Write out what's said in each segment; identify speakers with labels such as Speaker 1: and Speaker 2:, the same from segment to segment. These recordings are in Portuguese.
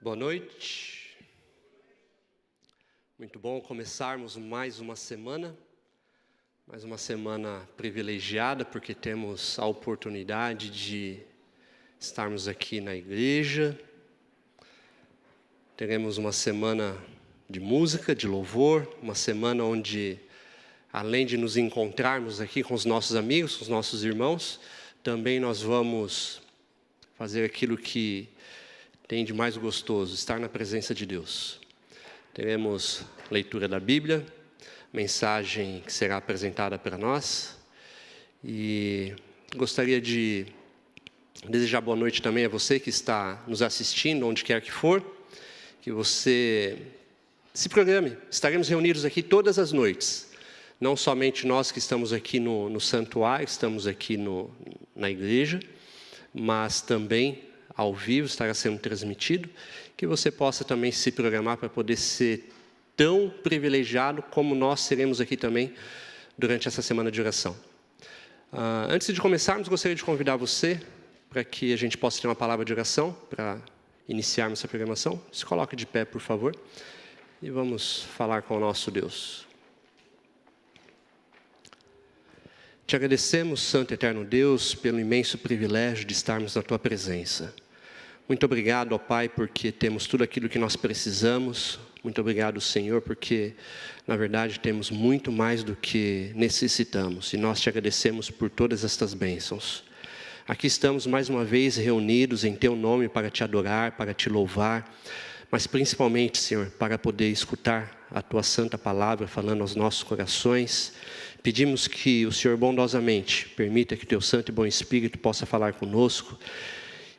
Speaker 1: Boa noite. Muito bom começarmos mais uma semana privilegiada, porque temos a oportunidade de estarmos aqui na igreja. Teremos uma semana de música, de louvor, uma semana onde, além de nos encontrarmos aqui com os nossos amigos, com os nossos irmãos, também nós vamos fazer aquilo que tem de mais gostoso, estar na presença de Deus. Teremos leitura da Bíblia, mensagem que será apresentada para nós. E gostaria de desejar boa noite também a você que está nos assistindo, onde quer que for. Que você se programe. Estaremos reunidos aqui todas as noites. Não somente nós que estamos aqui no santuário, estamos aqui na igreja, mas também ao vivo, estará sendo transmitido, que você possa também se programar para poder ser tão privilegiado como nós seremos aqui também durante essa semana de oração. Antes de começarmos, gostaria de convidar você para que a gente possa ter uma palavra de oração para iniciarmos essa programação. Se coloque de pé, por favor, e vamos falar com o nosso Deus. Te agradecemos, Santo e Eterno Deus, pelo imenso privilégio de estarmos na Tua presença. Muito obrigado, ó Pai, porque temos tudo aquilo que nós precisamos. Muito obrigado, Senhor, porque, na verdade, temos muito mais do que necessitamos. E nós te agradecemos por todas estas bênçãos. Aqui estamos mais uma vez reunidos em Teu nome para Te adorar, para Te louvar, mas principalmente, Senhor, para poder escutar a Tua santa palavra falando aos nossos corações. Pedimos que o Senhor bondosamente permita que o Teu Santo e Bom Espírito possa falar conosco,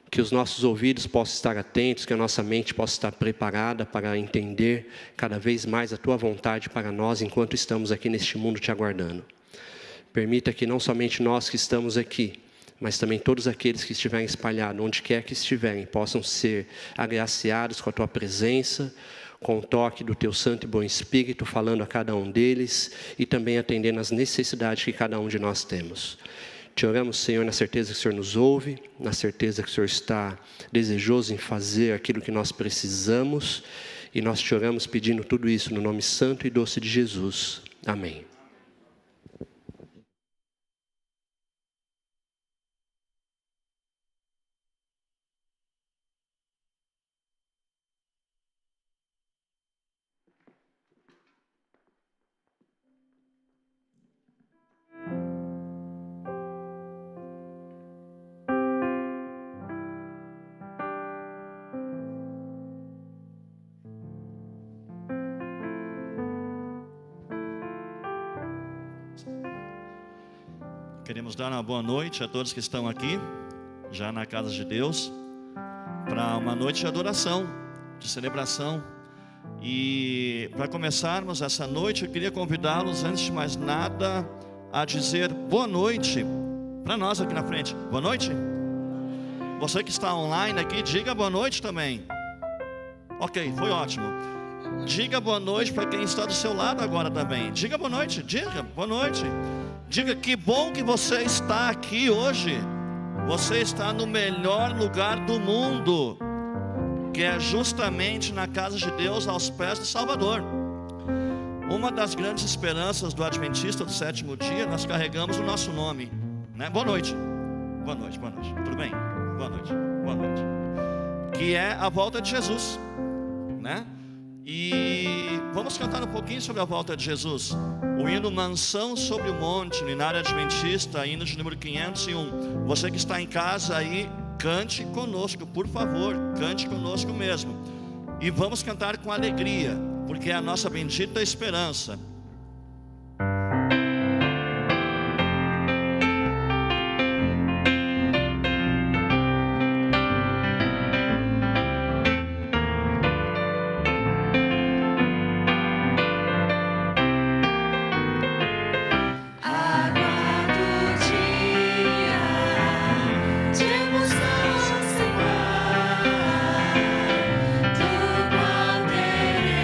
Speaker 1: que os nossos ouvidos possam estar atentos, que a nossa mente possa estar preparada para entender cada vez mais a Tua vontade para nós, enquanto estamos aqui neste mundo Te aguardando. Permita que não somente nós que estamos aqui, mas também todos aqueles que estiverem espalhados, onde quer que estiverem, possam ser agraciados com a Tua presença, com o toque do Teu Santo e Bom Espírito, falando a cada um deles e também atendendo às necessidades que cada um de nós temos. Te oramos, Senhor, na certeza que o Senhor nos ouve, na certeza que o Senhor está desejoso em fazer aquilo que nós precisamos, e nós te oramos pedindo tudo isso no nome santo e doce de Jesus. Amém.
Speaker 2: Queremos dar uma boa noite a todos que estão aqui, já na casa de Deus, para uma noite de adoração, de celebração. E para começarmos essa noite, eu queria convidá-los, antes de mais nada, a dizer boa noite para nós aqui na frente. Boa noite. Você que está online aqui, diga boa noite também. Ok, foi ótimo. Diga boa noite para quem está do seu lado agora também. Diga boa noite, diga boa noite. Diga que bom que você está aqui hoje. Você está no melhor lugar do mundo, que é justamente na casa de Deus, aos pés do Salvador. Uma das grandes esperanças do Adventista do sétimo dia, nós carregamos o nosso nome, né? Boa noite. Boa noite, boa noite. Tudo bem? Boa noite, boa noite. Que é a volta de Jesus, né? E vamos cantar um pouquinho sobre a volta de Jesus. O hino Mansão sobre o Monte, no Inário Adventista, hino de número 501. Você que está em casa aí, cante conosco, por favor, cante conosco mesmo. E vamos cantar com alegria, porque é a nossa bendita esperança.
Speaker 3: Do qual terei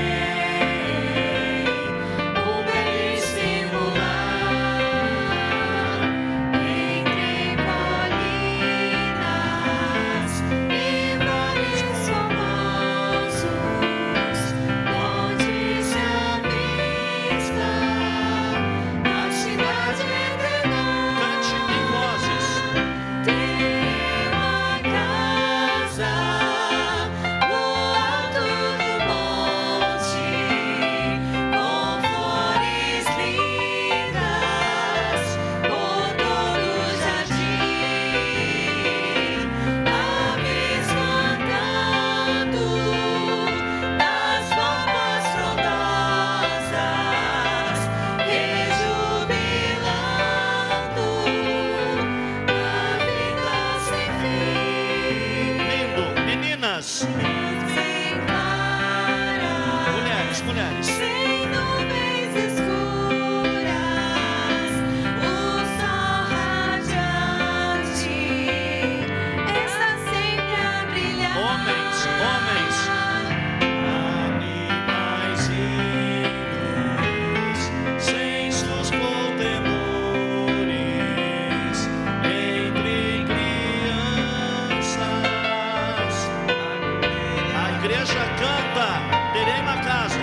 Speaker 2: igreja canta, terei uma casa.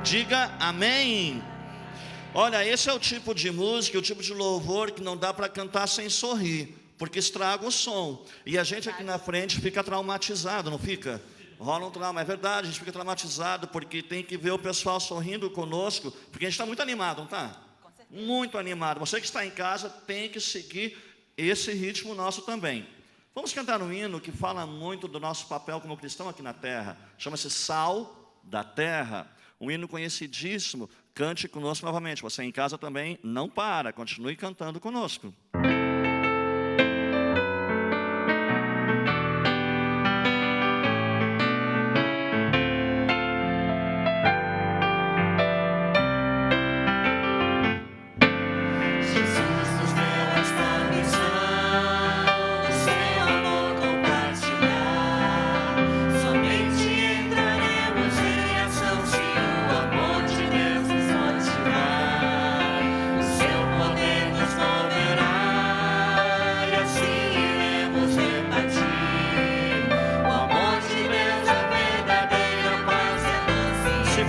Speaker 2: Diga amém. Olha, esse é o tipo de música, o tipo de louvor que não dá para cantar sem sorrir, porque estraga o som. E a gente aqui na frente fica traumatizado, não fica? Rola um trauma, é verdade, a gente fica traumatizado porque tem que ver o pessoal sorrindo conosco, porque a gente está muito animado, não está? Muito animado. Você que está em casa tem que seguir esse ritmo nosso também. Vamos cantar um hino que fala muito do nosso papel como cristão aqui na terra. Chama-se Sal da Terra. Um hino conhecidíssimo. Cante conosco novamente. Você em casa também não para, continue cantando conosco.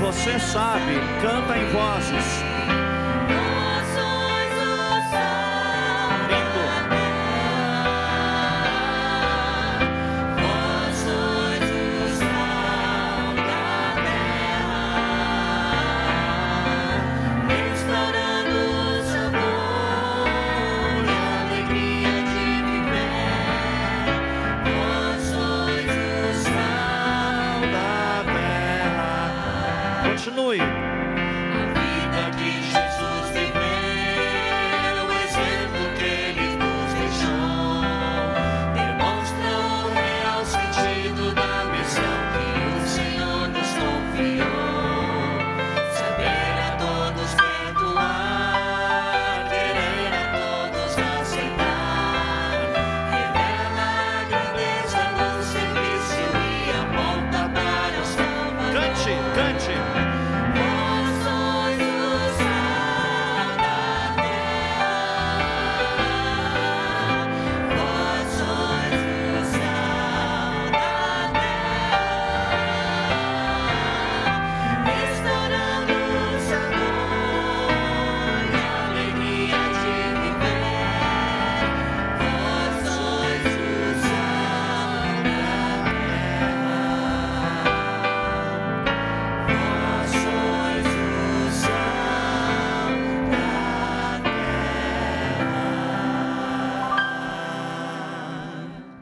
Speaker 2: Você sabe, canta em vozes.
Speaker 3: Vós sois o sal da terra. Vós sois o sal da terra, restaurando o sabor e a alegria de viver. Vós sois o sal da terra.
Speaker 2: Continue.
Speaker 3: A vida que Jesus viveu, o exemplo que Ele nos deixou, demonstra o real sentido da missão que o Senhor nos confiou. Saber a todos perdoar, querer a todos aceitar, revela a grandeza do serviço e aponta para o Salvador.
Speaker 2: Cante, cante.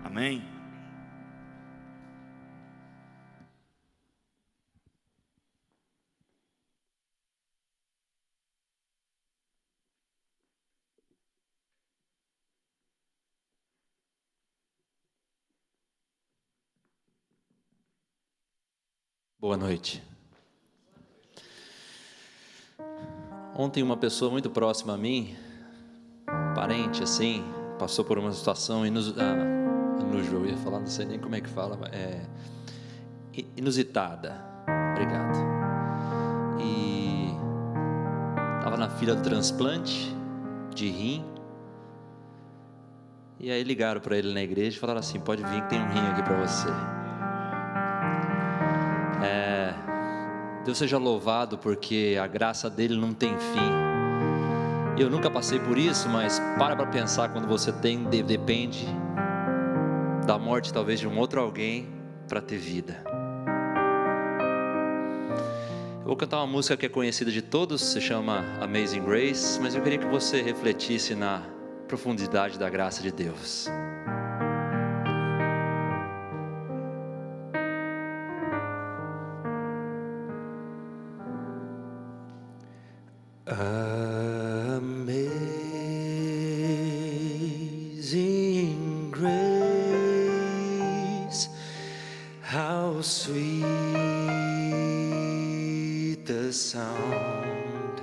Speaker 2: Amém.
Speaker 4: Boa noite. Ontem uma pessoa muito próxima a mim, parente assim, passou por uma situação inusual, eu ia falar, não sei nem como é que fala, inusitada. Obrigado. E estava na fila do transplante de rim. E aí ligaram para ele na igreja e falaram assim: pode vir que tem um rim aqui para você. Deus seja louvado, porque a graça dele não tem fim. Eu nunca passei por isso, mas para pensar, quando você depende da morte talvez de um outro alguém para ter vida. Eu vou cantar uma música que é conhecida de todos, se chama Amazing Grace, mas eu queria que você refletisse na profundidade da graça de Deus. Amazing sound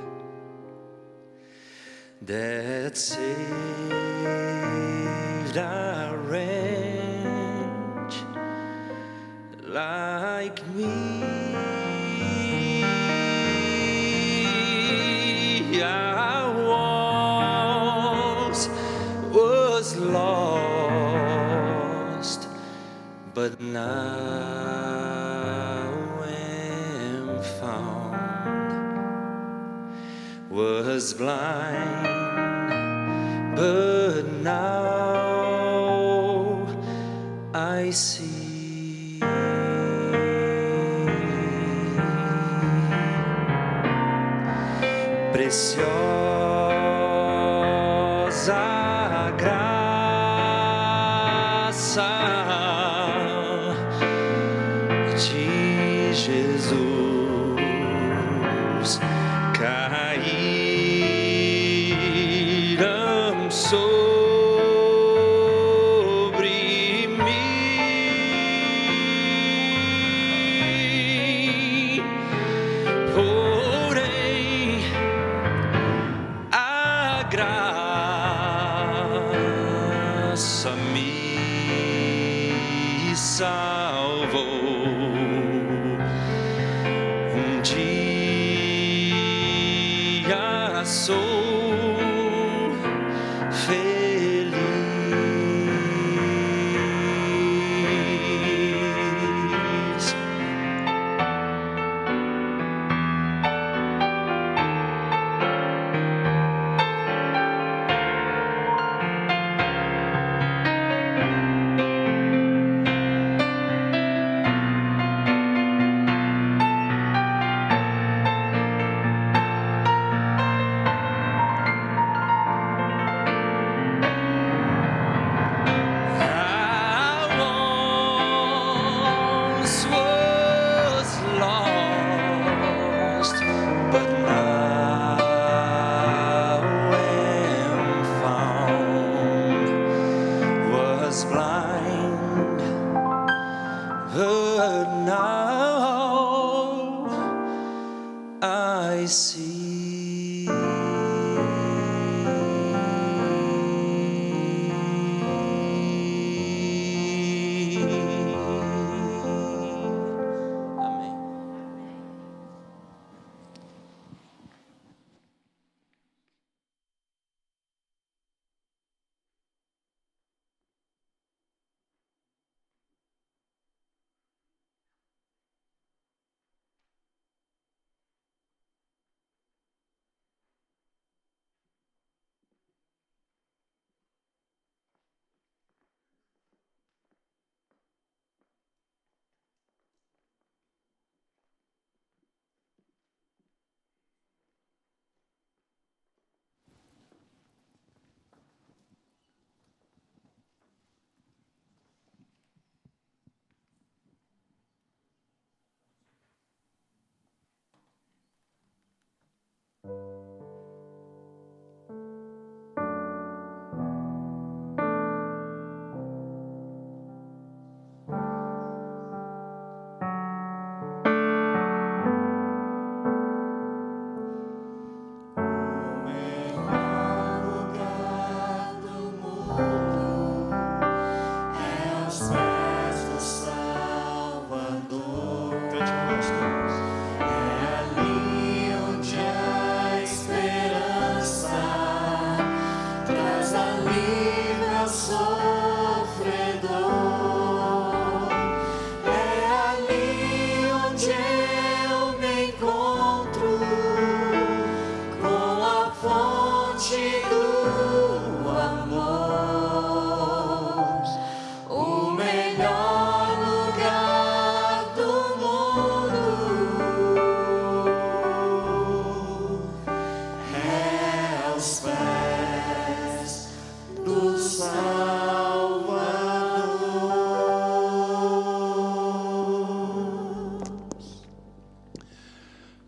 Speaker 4: that saved a wretch like me. I was lost, but now am found. Was blind, but now I see. Preciosa graça de Jesus caíram sobre mim, porém a graça me salvou. Um dia sou feliz. I see. Amém.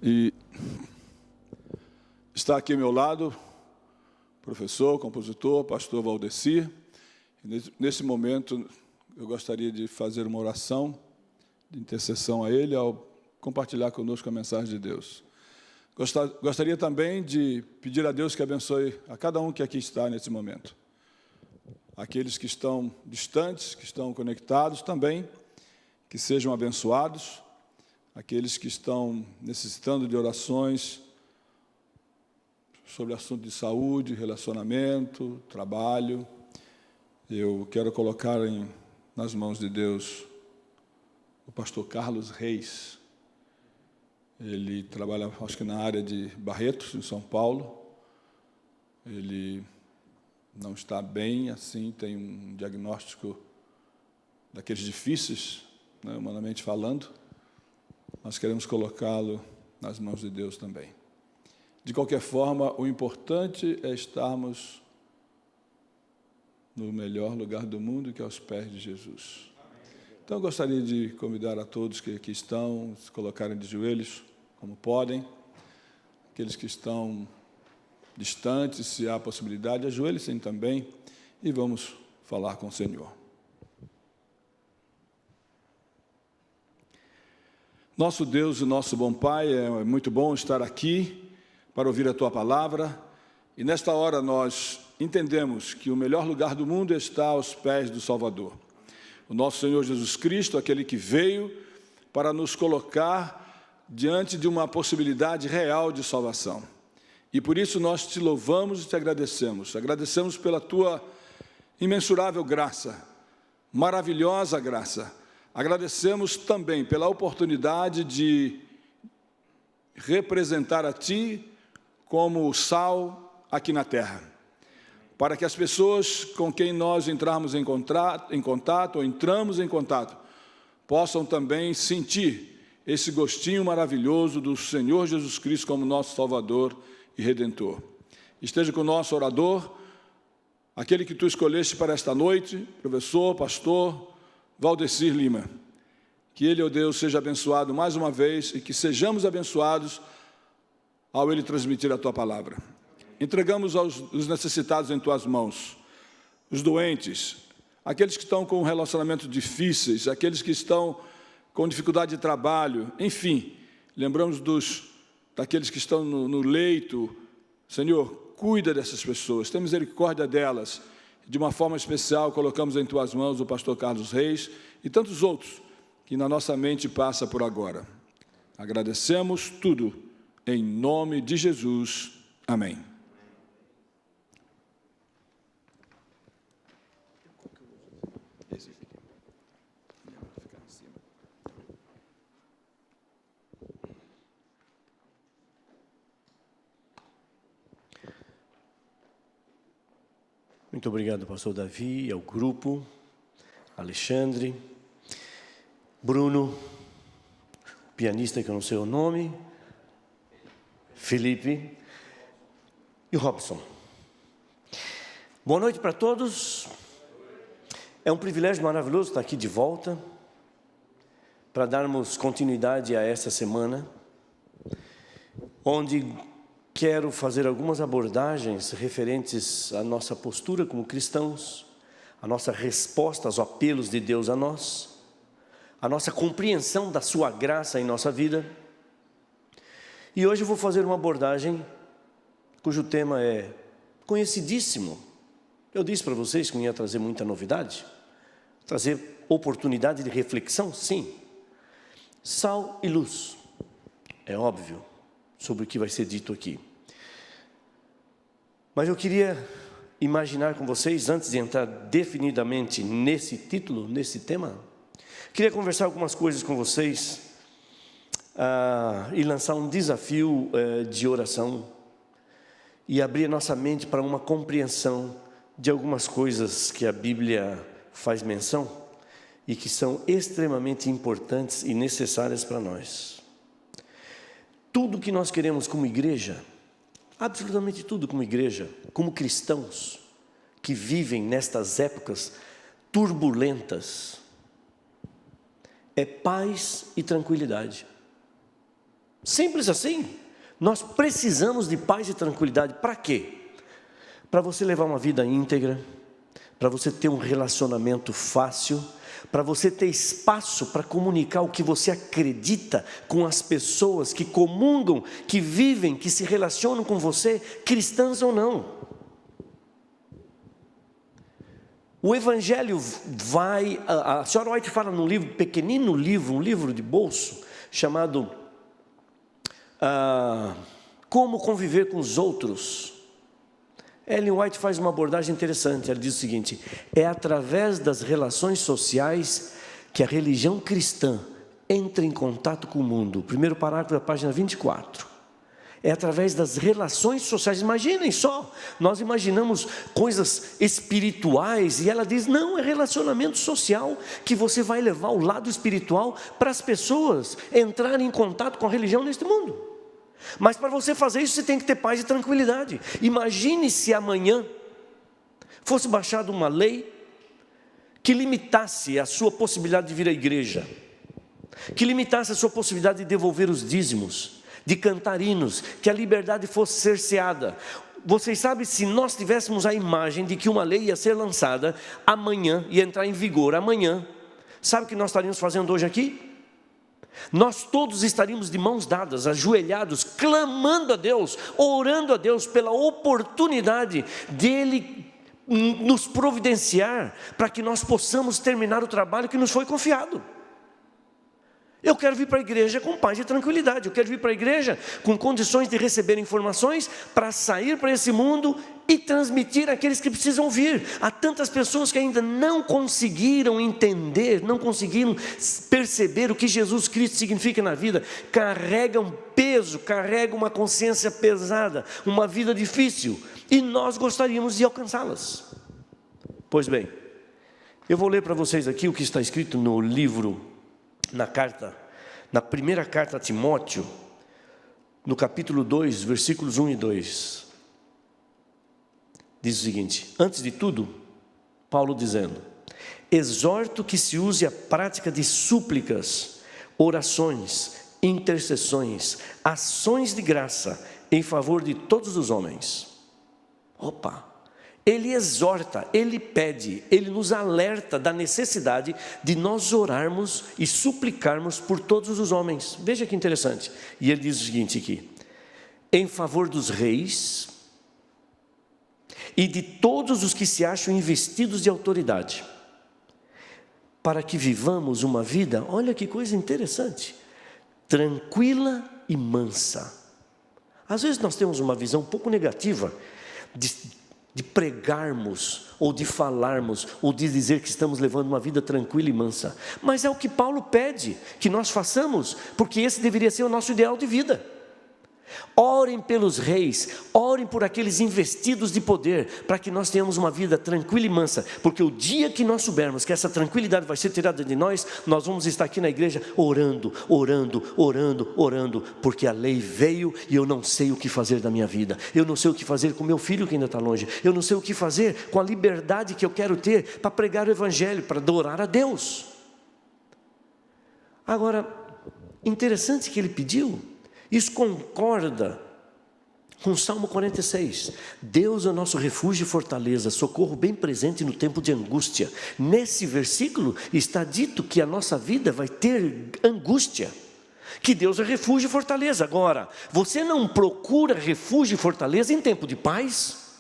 Speaker 5: E está aqui ao meu lado, professor, compositor, pastor Valdeci. Nesse momento, eu gostaria de fazer uma oração de intercessão a ele, ao compartilhar conosco a mensagem de Deus. Gostaria também de pedir a Deus que abençoe a cada um que aqui está nesse momento. Aqueles que estão distantes, que estão conectados também, que sejam abençoados. Aqueles que estão necessitando de orações sobre assunto de saúde, relacionamento, trabalho. Eu quero colocar nas mãos de Deus o pastor Carlos Reis. Ele trabalha, acho que na área de Barretos, em São Paulo. Ele não está bem, assim, tem um diagnóstico daqueles difíceis, né, humanamente falando. Nós queremos colocá-lo nas mãos de Deus também. De qualquer forma, o importante é estarmos no melhor lugar do mundo, que é aos pés de Jesus. Então, eu gostaria de convidar a todos que aqui estão, se colocarem de joelhos, como podem. Aqueles que estão distantes, se há possibilidade, ajoelhem-se também e vamos falar com o Senhor. Nosso Deus e nosso bom Pai, é muito bom estar aqui para ouvir a Tua palavra. E nesta hora nós entendemos que o melhor lugar do mundo está aos pés do Salvador. O nosso Senhor Jesus Cristo, aquele que veio para nos colocar diante de uma possibilidade real de salvação. E por isso nós te louvamos e te agradecemos. Agradecemos pela Tua imensurável graça, maravilhosa graça. Agradecemos também pela oportunidade de representar a Ti como o sal aqui na terra, para que as pessoas com quem nós entramos em contato ou entramos em contato, possam também sentir esse gostinho maravilhoso do Senhor Jesus Cristo como nosso Salvador e Redentor. Esteja com o nosso orador, aquele que Tu escolheste para esta noite, professor, pastor Valdecir Lima. Que ele, ó Deus, seja abençoado mais uma vez e que sejamos abençoados ao ele transmitir a Tua palavra. Entregamos os necessitados em Tuas mãos, os doentes, aqueles que estão com relacionamentos difíceis, aqueles que estão com dificuldade de trabalho, enfim, lembramos daqueles que estão no leito. Senhor, cuida dessas pessoas, tem misericórdia delas. De uma forma especial, colocamos em Tuas mãos o pastor Carlos Reis e tantos outros que na nossa mente passa por agora. Agradecemos tudo em nome de Jesus. Amém.
Speaker 6: Muito obrigado, pastor Davi, ao grupo, Alexandre, Bruno, pianista que eu não sei o nome, Felipe e Robson. Boa noite para todos. É um privilégio maravilhoso estar aqui de volta para darmos continuidade a essa semana, onde quero fazer algumas abordagens referentes à nossa postura como cristãos, a nossa resposta aos apelos de Deus a nós, a nossa compreensão da sua graça em nossa vida. E hoje eu vou fazer uma abordagem cujo tema é conhecidíssimo. Eu disse para vocês que não ia trazer muita novidade, trazer oportunidade de reflexão, sim. Sal e luz, é óbvio, sobre o que vai ser dito aqui. Mas eu queria imaginar com vocês, antes de entrar definidamente nesse título, nesse tema, queria conversar algumas coisas com vocês e lançar um desafio de oração e abrir a nossa mente para uma compreensão de algumas coisas que a Bíblia faz menção e que são extremamente importantes e necessárias para nós. Tudo que nós queremos como igreja, absolutamente tudo como igreja, como cristãos que vivem nestas épocas turbulentas, é paz e tranquilidade. Simples assim. Nós precisamos de paz e tranquilidade. Para quê? Para você levar uma vida íntegra, para você ter um relacionamento fácil, para você ter espaço para comunicar o que você acredita com as pessoas que comungam, que vivem, que se relacionam com você, cristãs ou não. O Evangelho vai, a senhora White fala num livro, pequenino livro, um livro de bolso, chamado Como Conviver com os Outros. Ellen White faz uma abordagem interessante. Ela diz o seguinte: é através das relações sociais que a religião cristã entra em contato com o mundo. Primeiro parágrafo da página 24. É através das relações sociais. Imaginem só, nós imaginamos coisas espirituais, e ela diz, não, é relacionamento social, que você vai levar o lado espiritual para as pessoas entrarem em contato com a religião neste mundo. Mas para você fazer isso, você tem que ter paz e tranquilidade. Imagine se amanhã fosse baixada uma lei que limitasse a sua possibilidade de vir à igreja, que limitasse a sua possibilidade de devolver os dízimos, de cantar hinos, que a liberdade fosse cerceada. Vocês sabem, se nós tivéssemos a imagem de que uma lei ia ser lançada amanhã, ia entrar em vigor amanhã, sabe o que nós estaríamos fazendo hoje aqui? Nós todos estaríamos de mãos dadas, ajoelhados, clamando a Deus, orando a Deus pela oportunidade dEle nos providenciar, para que nós possamos terminar o trabalho que nos foi confiado. Eu quero vir para a igreja com paz e tranquilidade. Eu quero vir para a igreja com condições de receber informações para sair para esse mundo e transmitir àqueles que precisam ouvir. Há tantas pessoas que ainda não conseguiram entender, não conseguiram perceber o que Jesus Cristo significa na vida. Carregam peso, carregam uma consciência pesada, uma vida difícil. E nós gostaríamos de alcançá-las. Pois bem, eu vou ler para vocês aqui o que está escrito no livro, na primeira carta a Timóteo, no capítulo 2, versículos 1 e 2, diz o seguinte: antes de tudo, Paulo dizendo, exorto que se use a prática de súplicas, orações, intercessões, ações de graça, em favor de todos os homens. Ele exorta, ele pede, ele nos alerta da necessidade de nós orarmos e suplicarmos por todos os homens. Veja que interessante. E ele diz o seguinte aqui: em favor dos reis e de todos os que se acham investidos de autoridade, para que vivamos uma vida, olha que coisa interessante, tranquila e mansa. Às vezes nós temos uma visão um pouco negativa de pregarmos, ou de falarmos, ou de dizer que estamos levando uma vida tranquila e mansa. Mas é o que Paulo pede que nós façamos, porque esse deveria ser o nosso ideal de vida. Orem pelos reis, orem por aqueles investidos de poder, para que nós tenhamos uma vida tranquila e mansa, porque o dia que nós soubermos que essa tranquilidade vai ser tirada de nós, nós vamos estar aqui na igreja orando, porque a lei veio e eu não sei o que fazer da minha vida, eu não sei o que fazer com meu filho que ainda está longe, eu não sei o que fazer com a liberdade que eu quero ter para pregar o evangelho, para adorar a Deus. Agora, interessante que ele pediu, isso concorda com o Salmo 46. Deus é o nosso refúgio e fortaleza, socorro bem presente no tempo de angústia. Nesse versículo está dito que a nossa vida vai ter angústia, que Deus é refúgio e fortaleza. Agora, você não procura refúgio e fortaleza em tempo de paz?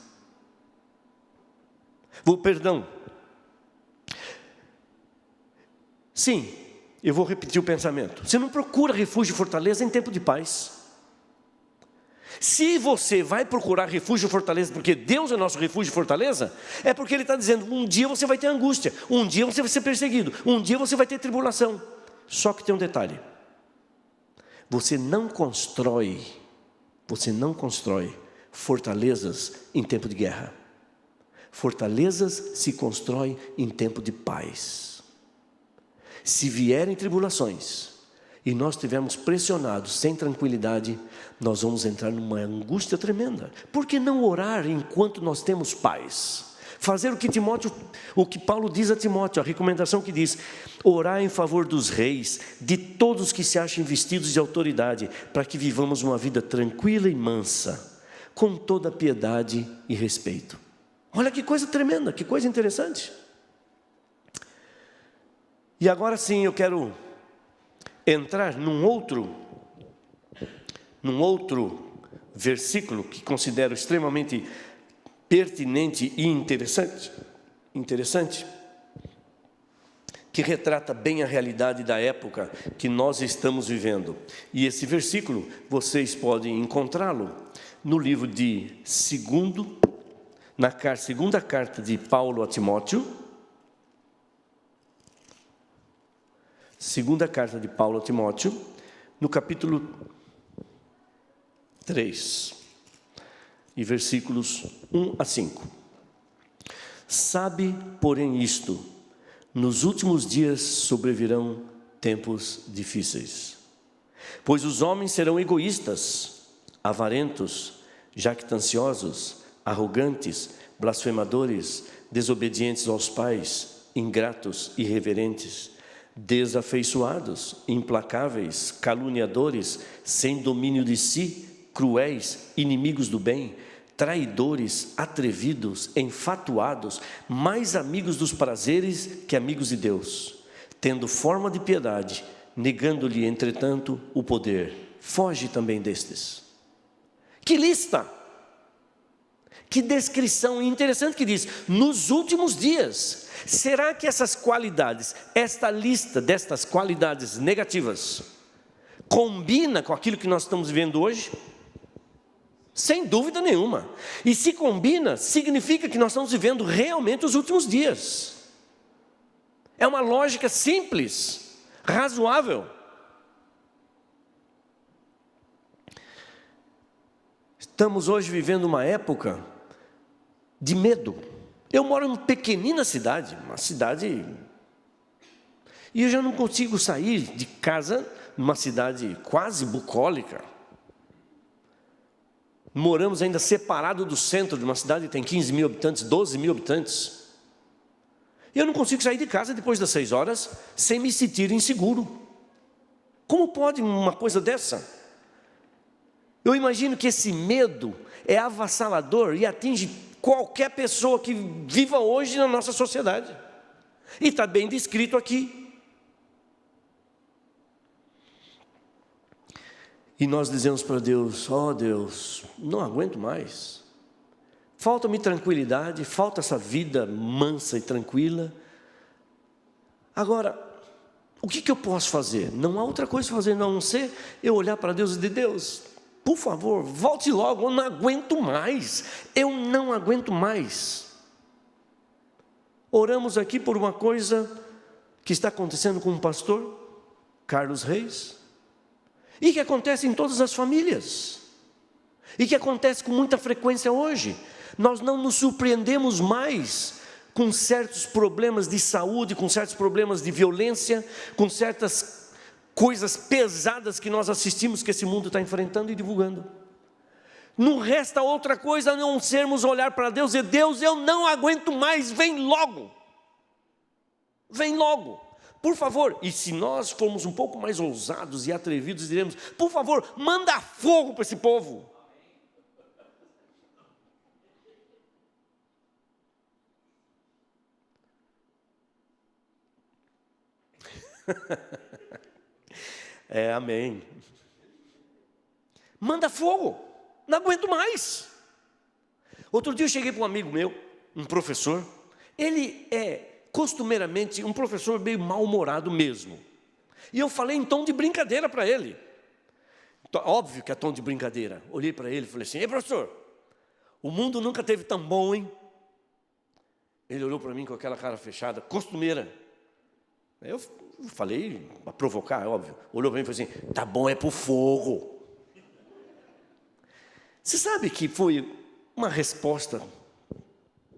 Speaker 6: Sim. Eu vou repetir o pensamento. Você não procura refúgio e fortaleza em tempo de paz. Se você vai procurar refúgio e fortaleza porque Deus é nosso refúgio e fortaleza, é porque Ele está dizendo, um dia você vai ter angústia, um dia você vai ser perseguido, um dia você vai ter tribulação. Só que tem um detalhe: você não constrói fortalezas em tempo de guerra. Fortalezas se constroem em tempo de paz. Se vierem tribulações e nós estivermos pressionados, sem tranquilidade, nós vamos entrar numa angústia tremenda. Por que não orar enquanto nós temos paz? Fazer o que Paulo diz a Timóteo, a recomendação que diz: orar em favor dos reis, de todos que se acham investidos de autoridade, para que vivamos uma vida tranquila e mansa, com toda piedade e respeito. Olha que coisa tremenda, que coisa interessante. E agora sim eu quero entrar num outro versículo que considero extremamente pertinente e interessante, que retrata bem a realidade da época que nós estamos vivendo. E esse versículo, vocês podem encontrá-lo no livro de segunda carta de Paulo a Timóteo, segunda carta de Paulo a Timóteo, no capítulo 3, e versículos 1 a 5. Sabe, porém, isto: nos últimos dias sobrevirão tempos difíceis, pois os homens serão egoístas, avarentos, jactanciosos, arrogantes, blasfemadores, desobedientes aos pais, ingratos, irreverentes, desafeiçoados, implacáveis, caluniadores, sem domínio de si, cruéis, inimigos do bem, traidores, atrevidos, enfatuados, mais amigos dos prazeres que amigos de Deus, tendo forma de piedade, negando-lhe, entretanto, o poder. Foge também destes. Que lista! Que descrição interessante que diz: nos últimos dias. Será que essas qualidades, esta lista destas qualidades negativas, combina com aquilo que nós estamos vivendo hoje? Sem dúvida nenhuma. E se combina, significa que nós estamos vivendo realmente os últimos dias. É uma lógica simples, razoável. Estamos hoje vivendo uma época de medo. Eu moro em uma pequenina cidade, e eu já não consigo sair de casa numa cidade quase bucólica. Moramos ainda separado do centro de uma cidade que tem 15 mil habitantes, 12 mil habitantes. E eu não consigo sair de casa depois das 6 horas sem me sentir inseguro. Como pode uma coisa dessa? Eu imagino que esse medo é avassalador e atinge qualquer pessoa que viva hoje na nossa sociedade. E está bem descrito aqui. E nós dizemos para Deus: ó Deus, não aguento mais. Falta-me tranquilidade, falta essa vida mansa e tranquila. Agora, o que eu posso fazer? Não há outra coisa a fazer, não ser eu olhar para Deus e dizer: Deus, por favor, volte logo, eu não aguento mais. Eu não aguento mais. Oramos aqui por uma coisa que está acontecendo com o pastor Carlos Reis, e que acontece em todas as famílias, e que acontece com muita frequência hoje. Nós não nos surpreendemos mais com certos problemas de saúde, com certos problemas de violência, com certas coisas pesadas que nós assistimos que esse mundo está enfrentando e divulgando. Não resta outra coisa a não sermos olhar para Deus e: Deus, eu não aguento mais, vem logo. Vem logo, por favor. E se nós formos um pouco mais ousados e atrevidos, diremos: por favor, manda fogo para esse povo. Amém. Manda fogo, não aguento mais. Outro dia eu cheguei para um amigo meu, um professor. Ele é costumeiramente um professor meio mal-humorado mesmo. E eu falei em tom de brincadeira para ele. Óbvio que é tom de brincadeira. Olhei para ele e falei assim: ei, professor, o mundo nunca teve tão bom, hein? Ele olhou para mim com aquela cara fechada, costumeira. Eu falei para provocar, óbvio. Olhou para mim e falou assim: tá bom, é para o fogo. Você sabe que foi uma resposta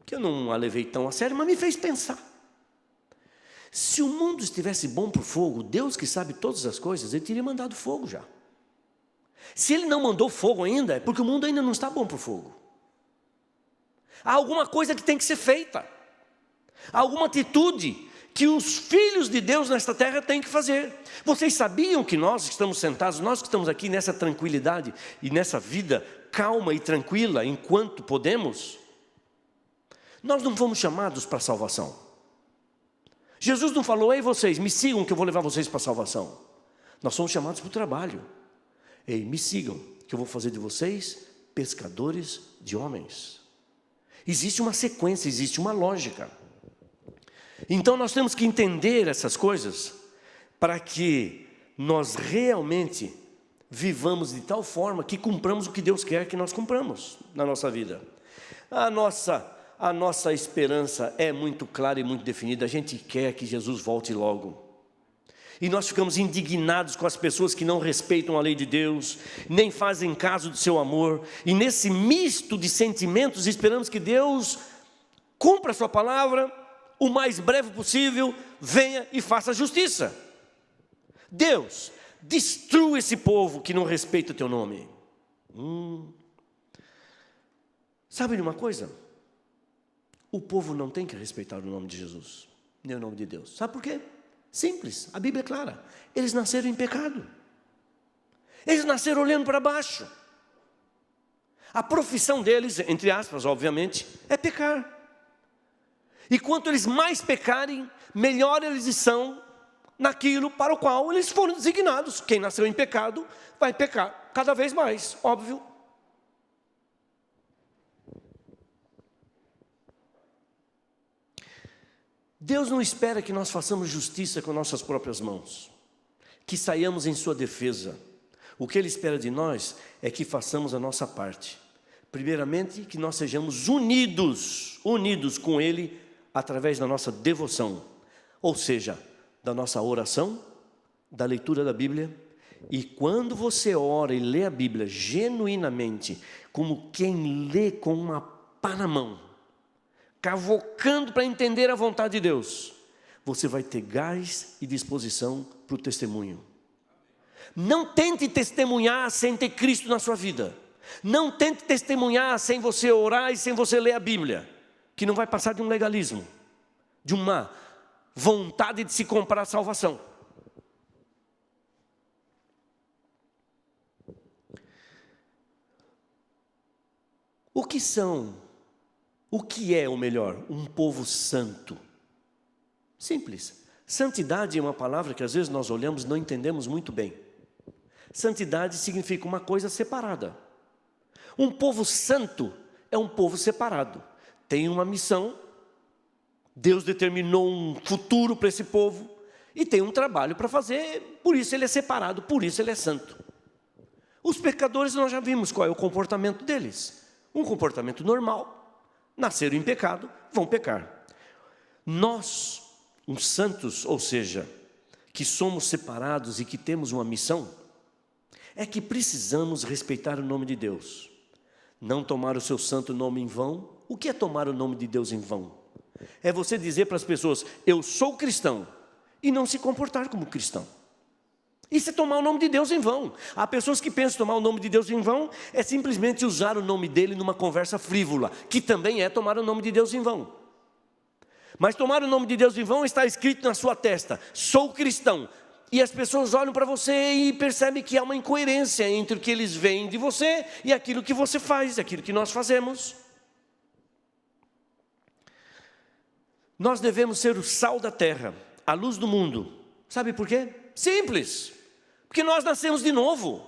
Speaker 6: que eu não a levei tão a sério, mas me fez pensar. Se o mundo estivesse bom para o fogo, Deus que sabe todas as coisas, Ele teria mandado fogo já. Se Ele não mandou fogo ainda, é porque o mundo ainda não está bom para o fogo. Há alguma coisa que tem que ser feita. Há alguma atitude que os filhos de Deus nesta terra têm que fazer. Vocês sabiam que nós que estamos sentados, nós que estamos aqui nessa tranquilidade e nessa vida calma e tranquila enquanto podemos, Nós não fomos chamados para a salvação. Jesus não falou: ei vocês, me sigam que eu vou levar vocês para a salvação. Nós somos chamados para o trabalho. Ei, me sigam que eu vou fazer de vocês pescadores de homens. Existe uma sequência, existe uma lógica. Então nós temos que entender essas coisas para que nós realmente vivamos de tal forma que cumpramos o que Deus quer que nós cumpramos na nossa vida. A nossa esperança é muito clara e muito definida. A gente quer que Jesus volte logo. E nós ficamos indignados com as pessoas que não respeitam a lei de Deus, nem fazem caso do seu amor. E nesse misto de sentimentos, esperamos que Deus cumpra a sua palavra o mais breve possível, venha e faça justiça. Deus, destrua esse povo que não respeita o teu nome. Sabe de uma coisa? O povo não tem que respeitar o nome de Jesus, nem o nome de Deus. Sabe por quê? Simples, a Bíblia é clara. Eles nasceram em pecado. Eles nasceram olhando para baixo. A profissão deles, entre aspas, obviamente, é pecar. E quanto eles mais pecarem, melhor eles são naquilo para o qual eles foram designados. Quem nasceu em pecado vai pecar cada vez mais, óbvio. Deus não espera que nós façamos justiça com nossas próprias mãos, que saiamos em sua defesa. O que Ele espera de nós é que façamos a nossa parte. Primeiramente, que nós sejamos unidos com Ele através da nossa devoção, ou seja, da nossa oração, da leitura da Bíblia. E quando você ora e lê a Bíblia genuinamente, como quem lê com uma pá na mão, cavocando para entender a vontade de Deus, você vai ter gás e disposição para o testemunho. Não tente testemunhar sem ter Cristo na sua vida. Não tente testemunhar sem você orar e sem você ler a Bíblia, que não vai passar de um legalismo, de uma vontade de se comprar a salvação. O que é o melhor? Um povo santo. Simples. Santidade é uma palavra que às vezes nós olhamos e não entendemos muito bem. Santidade significa uma coisa separada. Um povo santo é um povo separado. Tem uma missão. Deus determinou um futuro para esse povo. E tem um trabalho para fazer. Por isso ele é separado, por isso ele é santo. Os pecadores nós já vimos qual é o comportamento deles. Um comportamento normal. Nasceram em pecado, vão pecar. Nós, os santos, ou seja, que somos separados e que temos uma missão, é que precisamos respeitar o nome de Deus. Não tomar o seu santo nome em vão. O que é tomar o nome de Deus em vão? É você dizer para as pessoas: eu sou cristão, e não se comportar como cristão. Isso é tomar o nome de Deus em vão. Há pessoas que pensam que tomar o nome de Deus em vão é simplesmente usar o nome dele numa conversa frívola, que também é tomar o nome de Deus em vão. Mas tomar o nome de Deus em vão está escrito na sua testa: sou cristão. E as pessoas olham para você e percebem que há uma incoerência entre o que eles veem de você e aquilo que você faz, aquilo que nós fazemos. Nós devemos ser o sal da terra, a luz do mundo. Sabe por quê? Simples. Porque nós nascemos de novo.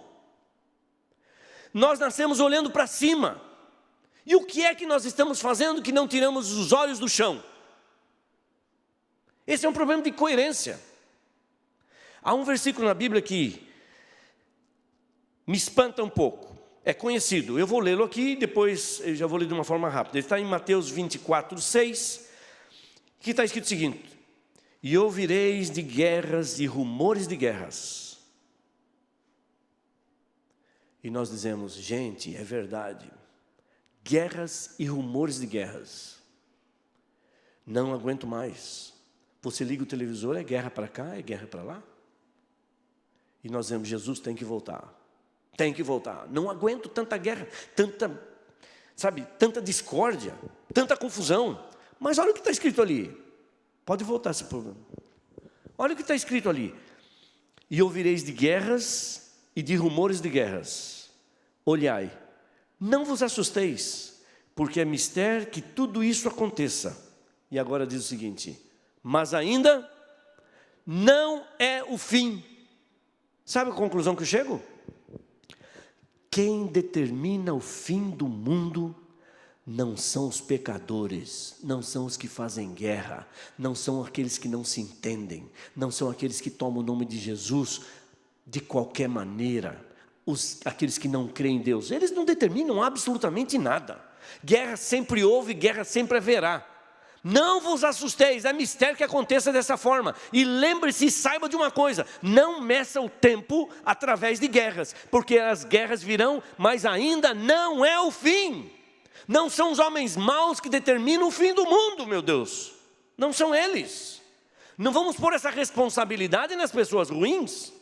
Speaker 6: Nós nascemos olhando para cima. E o que é que nós estamos fazendo que não tiramos os olhos do chão? Esse é um problema de coerência. Há um versículo na Bíblia que me espanta um pouco. É conhecido. Eu vou lê-lo aqui e depois eu já vou ler de uma forma rápida. Ele está em Mateus 24:6, que está escrito o seguinte: e ouvireis de guerras e rumores de guerras. E nós dizemos: gente, é verdade. Guerras e rumores de guerras. Não aguento mais. Você liga o televisor, é guerra para cá, é guerra para lá. E nós dizemos: Jesus tem que voltar. Tem que voltar. Não aguento tanta guerra, tanta discórdia, tanta confusão. Mas olha o que está escrito ali. Pode voltar esse problema. Olha o que está escrito ali: e ouvireis de guerras e de rumores de guerras. Olhai, não vos assusteis, porque é mistério que tudo isso aconteça. E agora diz o seguinte: mas ainda não é o fim. Sabe a conclusão que eu chego? Quem determina o fim do mundo não são os pecadores, não são os que fazem guerra, não são aqueles que não se entendem, não são aqueles que tomam o nome de Jesus de qualquer maneira, aqueles que não creem em Deus. Eles não determinam absolutamente nada. Guerra sempre houve, guerra sempre haverá. Não vos assusteis, é mistério que aconteça dessa forma. E lembre-se e saiba de uma coisa: não meça o tempo através de guerras, porque as guerras virão, mas ainda não é o fim. Não são os homens maus que determinam o fim do mundo, meu Deus. Não são eles. Não vamos pôr essa responsabilidade nas pessoas ruins.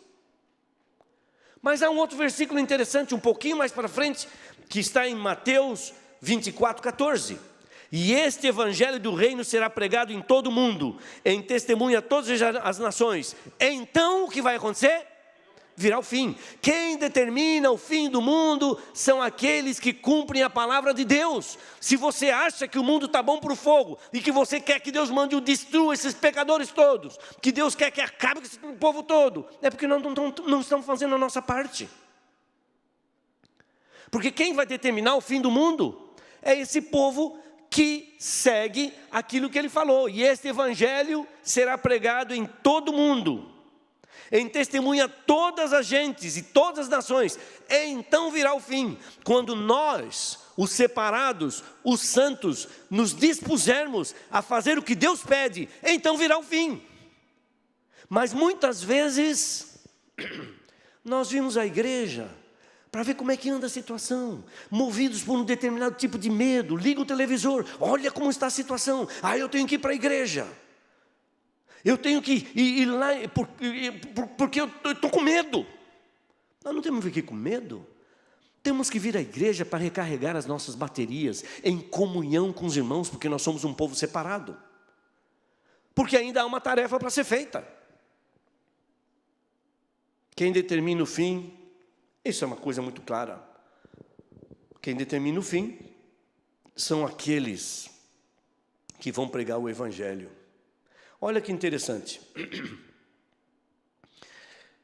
Speaker 6: Mas há um outro versículo interessante, um pouquinho mais para frente, que está em Mateus 24:14. E este evangelho do reino será pregado em todo o mundo, em testemunha a todas as nações. Então o que vai acontecer? Virá o fim. Quem determina o fim do mundo são aqueles que cumprem a palavra de Deus. Se você acha que o mundo está bom para o fogo, e que você quer que Deus mande e destrua esses pecadores todos, que Deus quer que acabe com esse povo todo, é porque nós não estamos fazendo a nossa parte. Porque quem vai determinar o fim do mundo é esse povo que segue aquilo que ele falou. E este evangelho será pregado em todo o mundo, em testemunha a todas as gentes e todas as nações. E então virá o fim, quando nós, os separados, os santos, nos dispusermos a fazer o que Deus pede, então virá o fim. Mas muitas vezes nós vimos a igreja para ver como é que anda a situação, movidos por um determinado tipo de medo. Liga o televisor, olha como está a situação. Eu tenho que ir para a igreja, eu tenho que ir lá, porque eu estou com medo. Nós não temos que vir com medo. Temos que vir à igreja para recarregar as nossas baterias, em comunhão com os irmãos, porque nós somos um povo separado, porque ainda há uma tarefa para ser feita. Quem determina o fim, isso é uma coisa muito clara. Quem determina o fim são aqueles que vão pregar o evangelho. Olha que interessante.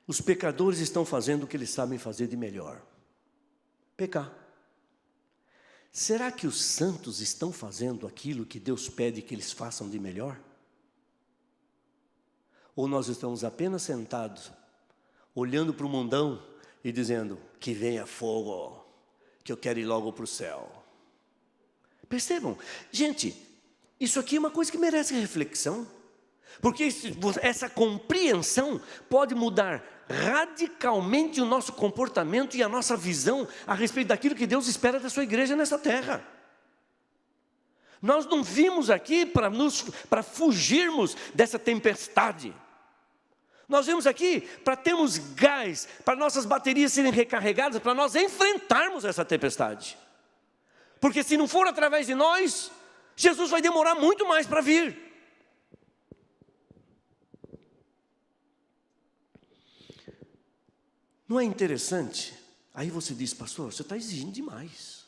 Speaker 6: Os pecadores estão fazendo o que eles sabem fazer de melhor: pecar. Será que os santos estão fazendo aquilo que Deus pede que eles façam de melhor? Ou nós estamos apenas sentados, olhando para o mundão e dizendo: que venha fogo, que eu quero ir logo para o céu? Percebam, gente, isso aqui é uma coisa que merece reflexão, porque essa compreensão pode mudar radicalmente o nosso comportamento e a nossa visão a respeito daquilo que Deus espera da sua igreja nessa terra. Nós não vimos aqui para fugirmos dessa tempestade. Nós vimos aqui para termos gás, para nossas baterias serem recarregadas, para nós enfrentarmos essa tempestade. Porque se não for através de nós, Jesus vai demorar muito mais para vir. Não é interessante? Aí você diz: pastor, você está exigindo demais.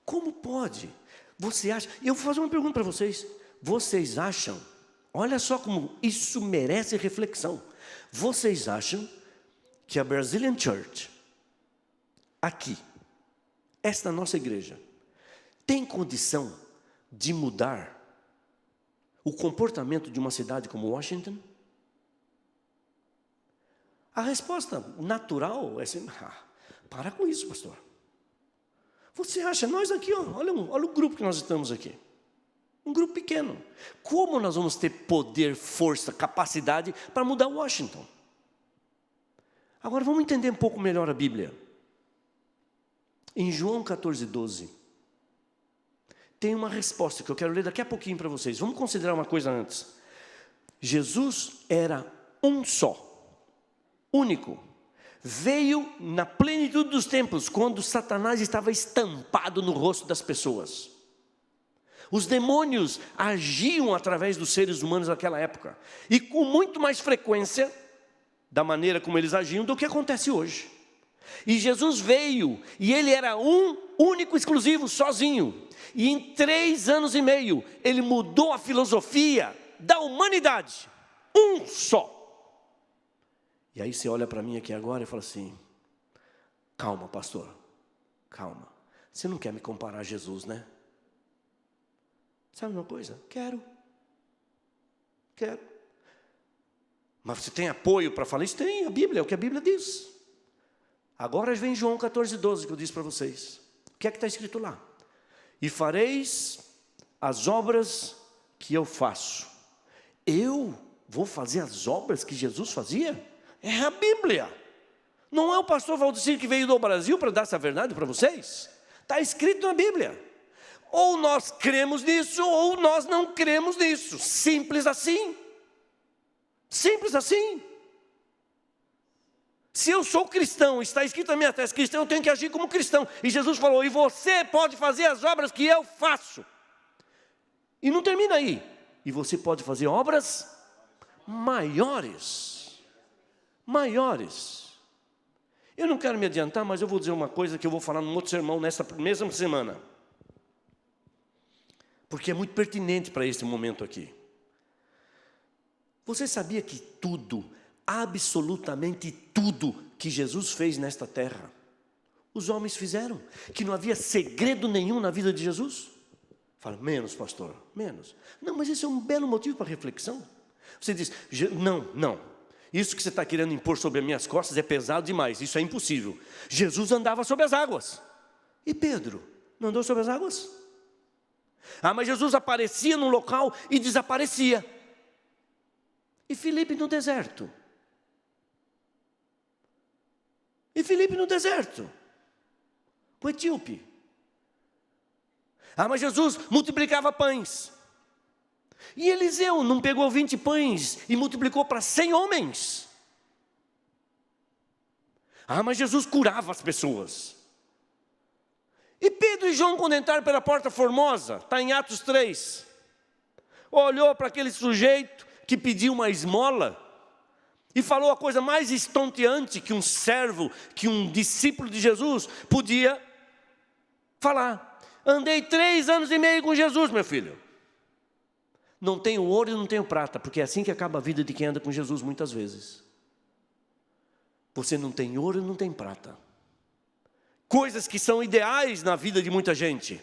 Speaker 6: Como pode? Você acha? Eu vou fazer uma pergunta para vocês. Vocês acham? Olha só como isso merece reflexão. Vocês acham que a Brazilian Church, aqui, esta nossa igreja, tem condição de mudar o comportamento de uma cidade como Washington? A resposta natural é assim: para com isso, pastor. Você acha, nós aqui, olha o grupo que nós estamos aqui. Um grupo pequeno. Como nós vamos ter poder, força, capacidade para mudar Washington? Agora vamos entender um pouco melhor a Bíblia. Em João 14:12, tem uma resposta que eu quero ler daqui a pouquinho para vocês. Vamos considerar uma coisa antes. Jesus era um só, único. Veio na plenitude dos tempos, quando Satanás estava estampado no rosto das pessoas. Os demônios agiam através dos seres humanos naquela época, e com muito mais frequência, da maneira como eles agiam, do que acontece hoje. E Jesus veio, e ele era um único, exclusivo, sozinho. E em 3 anos e meio, ele mudou a filosofia da humanidade. Um só. E aí você olha para mim aqui agora e fala assim: calma, pastor, calma. Você não quer me comparar a Jesus, né? Sabe uma coisa? Quero. Mas você tem apoio para falar isso? Tem, a Bíblia, é o que a Bíblia diz. Agora vem João 14:12 que eu disse para vocês. O que é que está escrito lá? E fareis as obras que eu faço. Eu vou fazer as obras que Jesus fazia? É a Bíblia. Não é o pastor Valdecir que veio do Brasil para dar essa verdade para vocês. Está escrito na Bíblia. Ou nós cremos nisso, ou nós não cremos nisso. Simples assim. Simples assim. Se eu sou cristão, está escrito na minha testa, cristão, eu tenho que agir como cristão. E Jesus falou: e você pode fazer as obras que eu faço. E não termina aí. E você pode fazer obras maiores. Maiores. Eu não quero me adiantar, mas eu vou dizer uma coisa que eu vou falar num outro sermão nessa mesma semana. Porque é muito pertinente para esse momento aqui. Você sabia que tudo, absolutamente tudo que Jesus fez nesta terra, os homens fizeram? Que não havia segredo nenhum na vida de Jesus? Fala, menos pastor, menos. Não, mas isso é um belo motivo para reflexão. Você diz, não, isso que você está querendo impor sobre as minhas costas é pesado demais, isso é impossível. Jesus andava sobre as águas. E Pedro, não andou sobre as águas? Ah, mas Jesus aparecia num local e desaparecia. E Filipe no deserto? O etíope. Ah, mas Jesus multiplicava pães. E Eliseu não pegou 20 pães e multiplicou para 100 homens. Ah, mas Jesus curava as pessoas. E Pedro e João, quando entraram pela porta formosa, está em Atos 3, olhou para aquele sujeito que pediu uma esmola e falou a coisa mais estonteante que um servo, que um discípulo de Jesus podia falar. Andei 3 anos e meio com Jesus, meu filho. Não tenho ouro e não tenho prata, porque é assim que acaba a vida de quem anda com Jesus muitas vezes. Você não tem ouro e não tem prata. Coisas que são ideais na vida de muita gente.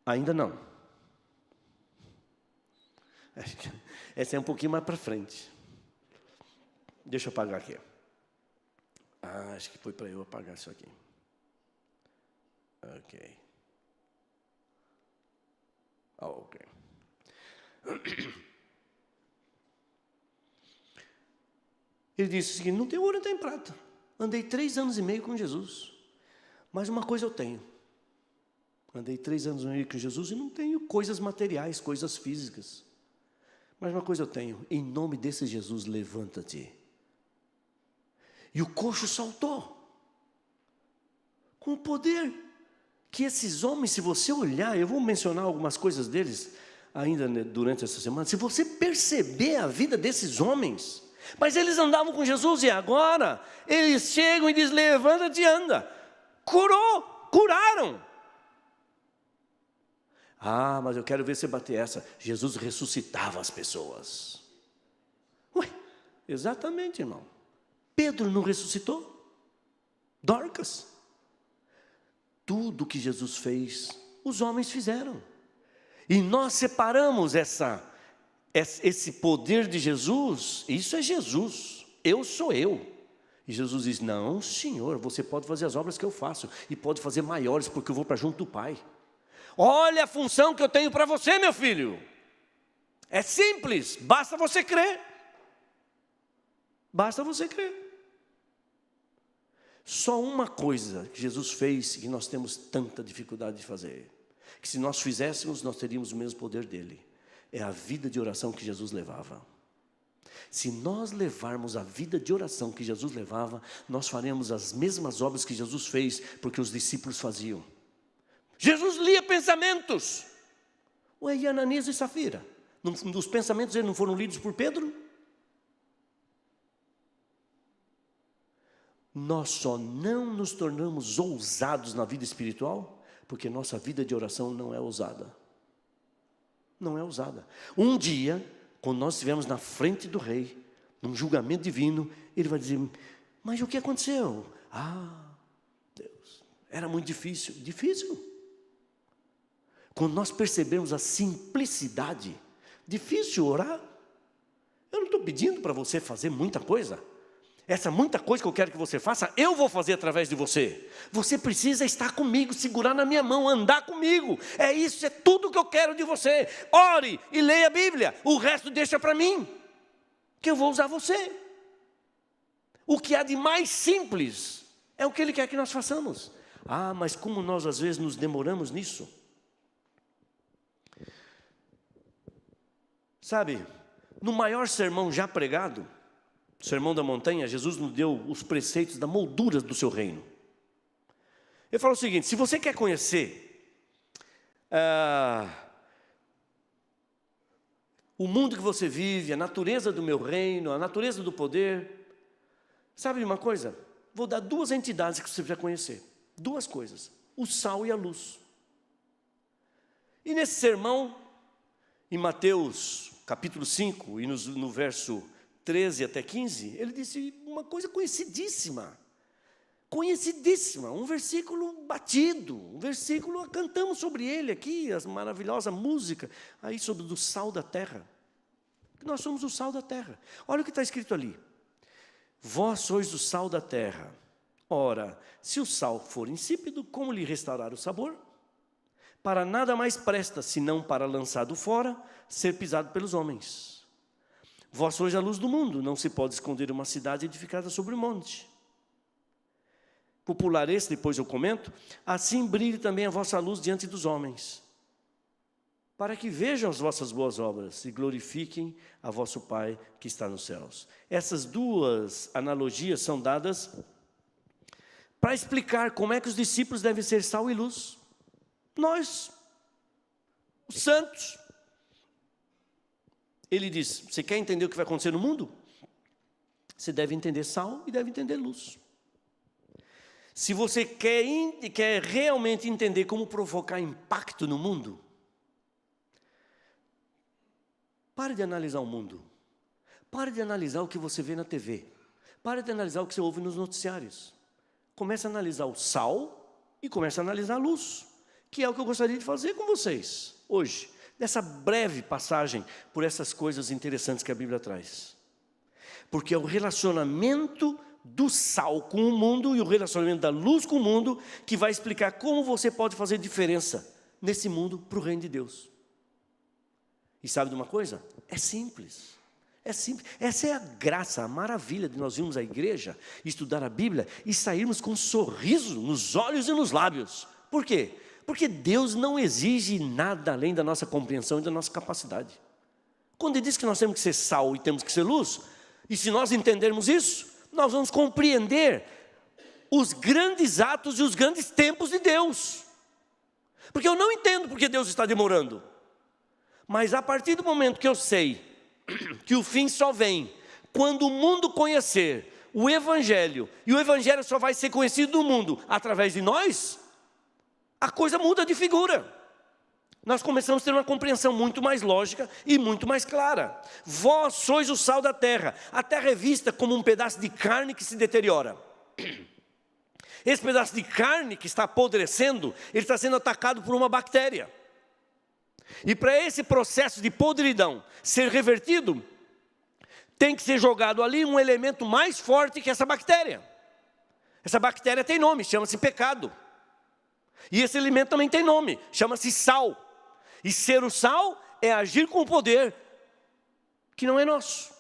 Speaker 6: Ainda não. Essa é um pouquinho mais para frente. Deixa eu apagar aqui. Ah, acho que foi para eu apagar isso aqui. Ok. Ok. Ele disse o seguinte: não tem ouro, não tem prata. Andei 3 anos e meio com Jesus. Mas uma coisa eu tenho. Andei 3 anos e meio com Jesus e não tenho coisas materiais, coisas físicas. Mas uma coisa eu tenho. Em nome desse Jesus, levanta-te. E o coxo saltou. Com o poder que esses homens, se você olhar, eu vou mencionar algumas coisas deles ainda durante essa semana. Se você perceber a vida desses homens, mas eles andavam com Jesus e agora eles chegam e dizem: levanta-te e anda. Curaram. Ah, mas eu quero ver você bater essa. Jesus ressuscitava as pessoas. Ué, exatamente, irmão. Pedro não ressuscitou? Dorcas? Tudo que Jesus fez, os homens fizeram. E nós separamos esse poder de Jesus. Isso é Jesus, eu sou eu. E Jesus diz: não, Senhor, você pode fazer as obras que eu faço, e pode fazer maiores, porque eu vou para junto do Pai. Olha a função que eu tenho para você, meu filho. É simples, basta você crer. Basta você crer. Só uma coisa que Jesus fez que nós temos tanta dificuldade de fazer, que se nós fizéssemos, nós teríamos o mesmo poder dele. É a vida de oração que Jesus levava. Se nós levarmos a vida de oração que Jesus levava, nós faremos as mesmas obras que Jesus fez, porque os discípulos faziam. Jesus lia pensamentos. Ué, e Ananias e Safira? Os pensamentos eles não foram lidos por Pedro? nós só não nos tornamos ousados na vida espiritual porque nossa vida de oração não é ousada. Não é ousada. Um dia, quando nós estivermos na frente do rei, num julgamento divino, ele vai dizer: mas o que aconteceu? Deus, era muito difícil. Difícil? Quando nós percebemos a simplicidade, difícil orar. Eu não estou pedindo para você fazer muita coisa. Essa muita coisa que eu quero que você faça, eu vou fazer através de você. Você precisa estar comigo, segurar na minha mão, andar comigo. É isso, é tudo que eu quero de você. Ore e leia a Bíblia. O resto deixa para mim, que eu vou usar você. O que há de mais simples é o que Ele quer que nós façamos. Mas como nós às vezes nos demoramos nisso. Sabe, no maior sermão já pregado, o Sermão da Montanha, Jesus nos deu os preceitos da moldura do seu reino. Ele falou o seguinte: se você quer conhecer o mundo que você vive, a natureza do meu reino, a natureza do poder, sabe de uma coisa? Vou dar duas entidades que você precisa conhecer. Duas coisas: o sal e a luz. E nesse sermão, em Mateus capítulo 5, e no verso 13 até 15, ele disse uma coisa conhecidíssima, um versículo batido, um versículo, cantamos sobre ele aqui, a maravilhosa música, aí sobre o sal da terra, nós somos o sal da terra. Olha o que está escrito ali: vós sois o sal da terra, ora, se o sal for insípido, como lhe restaurar o sabor? Para nada mais presta, senão para lançado fora, ser pisado pelos homens. Vós sois a luz do mundo, não se pode esconder uma cidade edificada sobre um monte. Popular esse, depois eu comento: assim brilhe também a vossa luz diante dos homens, para que vejam as vossas boas obras e glorifiquem a vosso Pai que está nos céus. Essas duas analogias são dadas para explicar como é que os discípulos devem ser sal e luz. Nós, os santos. Ele diz: você quer entender o que vai acontecer no mundo? Você deve entender sal e deve entender luz. Se você quer realmente entender como provocar impacto no mundo, pare de analisar o mundo. Pare de analisar o que você vê na TV. Pare de analisar o que você ouve nos noticiários. Comece a analisar o sal e comece a analisar a luz, que é o que eu gostaria de fazer com vocês hoje, nessa breve passagem por essas coisas interessantes que a Bíblia traz. Porque é o relacionamento do sal com o mundo e o relacionamento da luz com o mundo que vai explicar como você pode fazer diferença nesse mundo para o reino de Deus. E sabe de uma coisa? É simples. É simples. Essa é a graça, a maravilha de nós irmos à igreja, estudar a Bíblia e sairmos com um sorriso nos olhos e nos lábios. Por quê? Porque Deus não exige nada além da nossa compreensão e da nossa capacidade. Quando Ele diz que nós temos que ser sal e temos que ser luz, e se nós entendermos isso, nós vamos compreender os grandes atos e os grandes tempos de Deus. Porque eu não entendo porque Deus está demorando. Mas a partir do momento que eu sei que o fim só vem quando o mundo conhecer o Evangelho, e o Evangelho só vai ser conhecido no mundo através de nós, a coisa muda de figura. Nós começamos a ter uma compreensão muito mais lógica e muito mais clara. Vós sois o sal da terra. A terra é vista como um pedaço de carne que se deteriora. Esse pedaço de carne que está apodrecendo, ele está sendo atacado por uma bactéria. E para esse processo de podridão ser revertido, tem que ser jogado ali um elemento mais forte que essa bactéria. Essa bactéria tem nome, chama-se pecado. E esse elemento também tem nome, chama-se sal. E ser o sal é agir com o poder que não é nosso.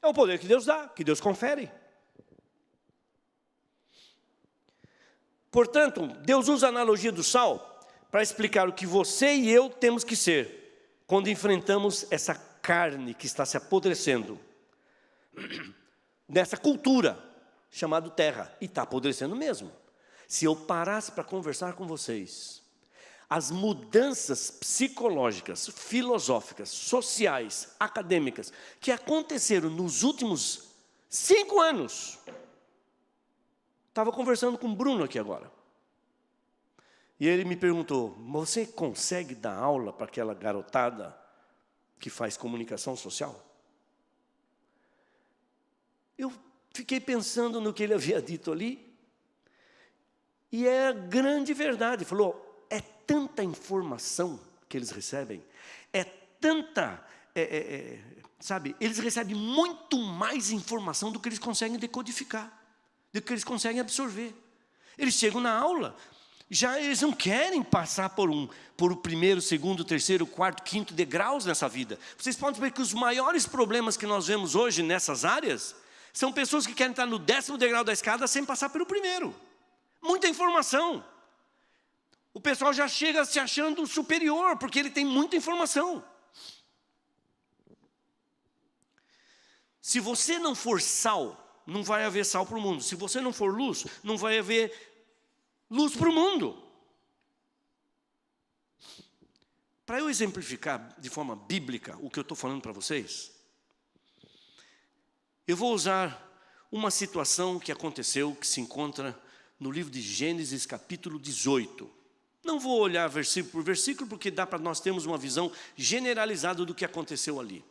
Speaker 6: É o poder que Deus dá, que Deus confere. Portanto, Deus usa a analogia do sal para explicar o que você e eu temos que ser quando enfrentamos essa carne que está se apodrecendo nessa cultura chamada terra, e está apodrecendo mesmo. Se eu parasse para conversar com vocês, as mudanças psicológicas, filosóficas, sociais, acadêmicas, que aconteceram nos últimos 5 anos, Estava conversando com o Bruno aqui agora. E ele me perguntou, você consegue dar aula para aquela garotada que faz comunicação social? Eu fiquei pensando no que ele havia dito ali. E é a grande verdade. Falou, é tanta informação que eles recebem. É tanta, sabe, eles recebem muito mais informação do que eles conseguem decodificar, do que eles conseguem absorver. Eles chegam na aula, já eles não querem passar por o primeiro, segundo, terceiro, quarto, quinto degraus nessa vida. Vocês podem ver que os maiores problemas que nós vemos hoje nessas áreas são pessoas que querem estar no 10º degrau da escada sem passar pelo primeiro. Muita informação. O pessoal já chega se achando superior, porque ele tem muita informação. Se você não for sal, não vai haver sal para o mundo. Se você não for luz, não vai haver luz para o mundo. Para eu exemplificar de forma bíblica o que eu estou falando para vocês, eu vou usar uma situação que aconteceu, que se encontra no livro de Gênesis, capítulo 18. Não vou olhar versículo por versículo, porque dá para nós termos uma visão generalizada do que aconteceu ali.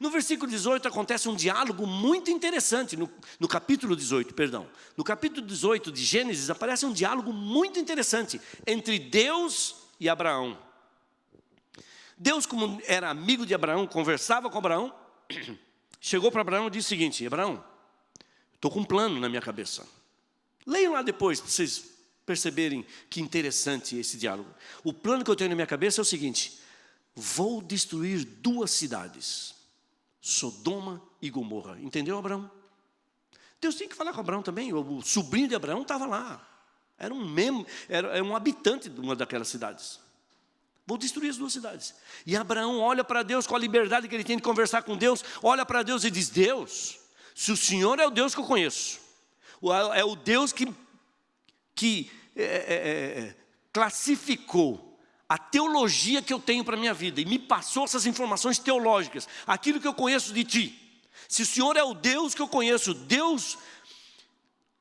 Speaker 6: No versículo 18 acontece um diálogo muito interessante, no capítulo 18, perdão. No capítulo 18 de Gênesis aparece um diálogo muito interessante entre Deus e Abraão. Deus, como era amigo de Abraão, conversava com Abraão, chegou para Abraão e disse o seguinte, Abraão, estou com um plano na minha cabeça. Leiam lá depois, para vocês perceberem que interessante esse diálogo. O plano que eu tenho na minha cabeça é o seguinte, vou destruir 2 cidades, Sodoma e Gomorra. Entendeu, Abraão? Deus tem que falar com Abraão também. O sobrinho de Abraão estava lá. Era um habitante de uma daquelas cidades. Vou destruir as 2 cidades. E Abraão olha para Deus com a liberdade que ele tem de conversar com Deus. Olha para Deus e diz, Deus, se o Senhor é o Deus que eu conheço, é o Deus que classificou a teologia que eu tenho para a minha vida e me passou essas informações teológicas, aquilo que eu conheço de Ti. Se o Senhor é o Deus que eu conheço, Deus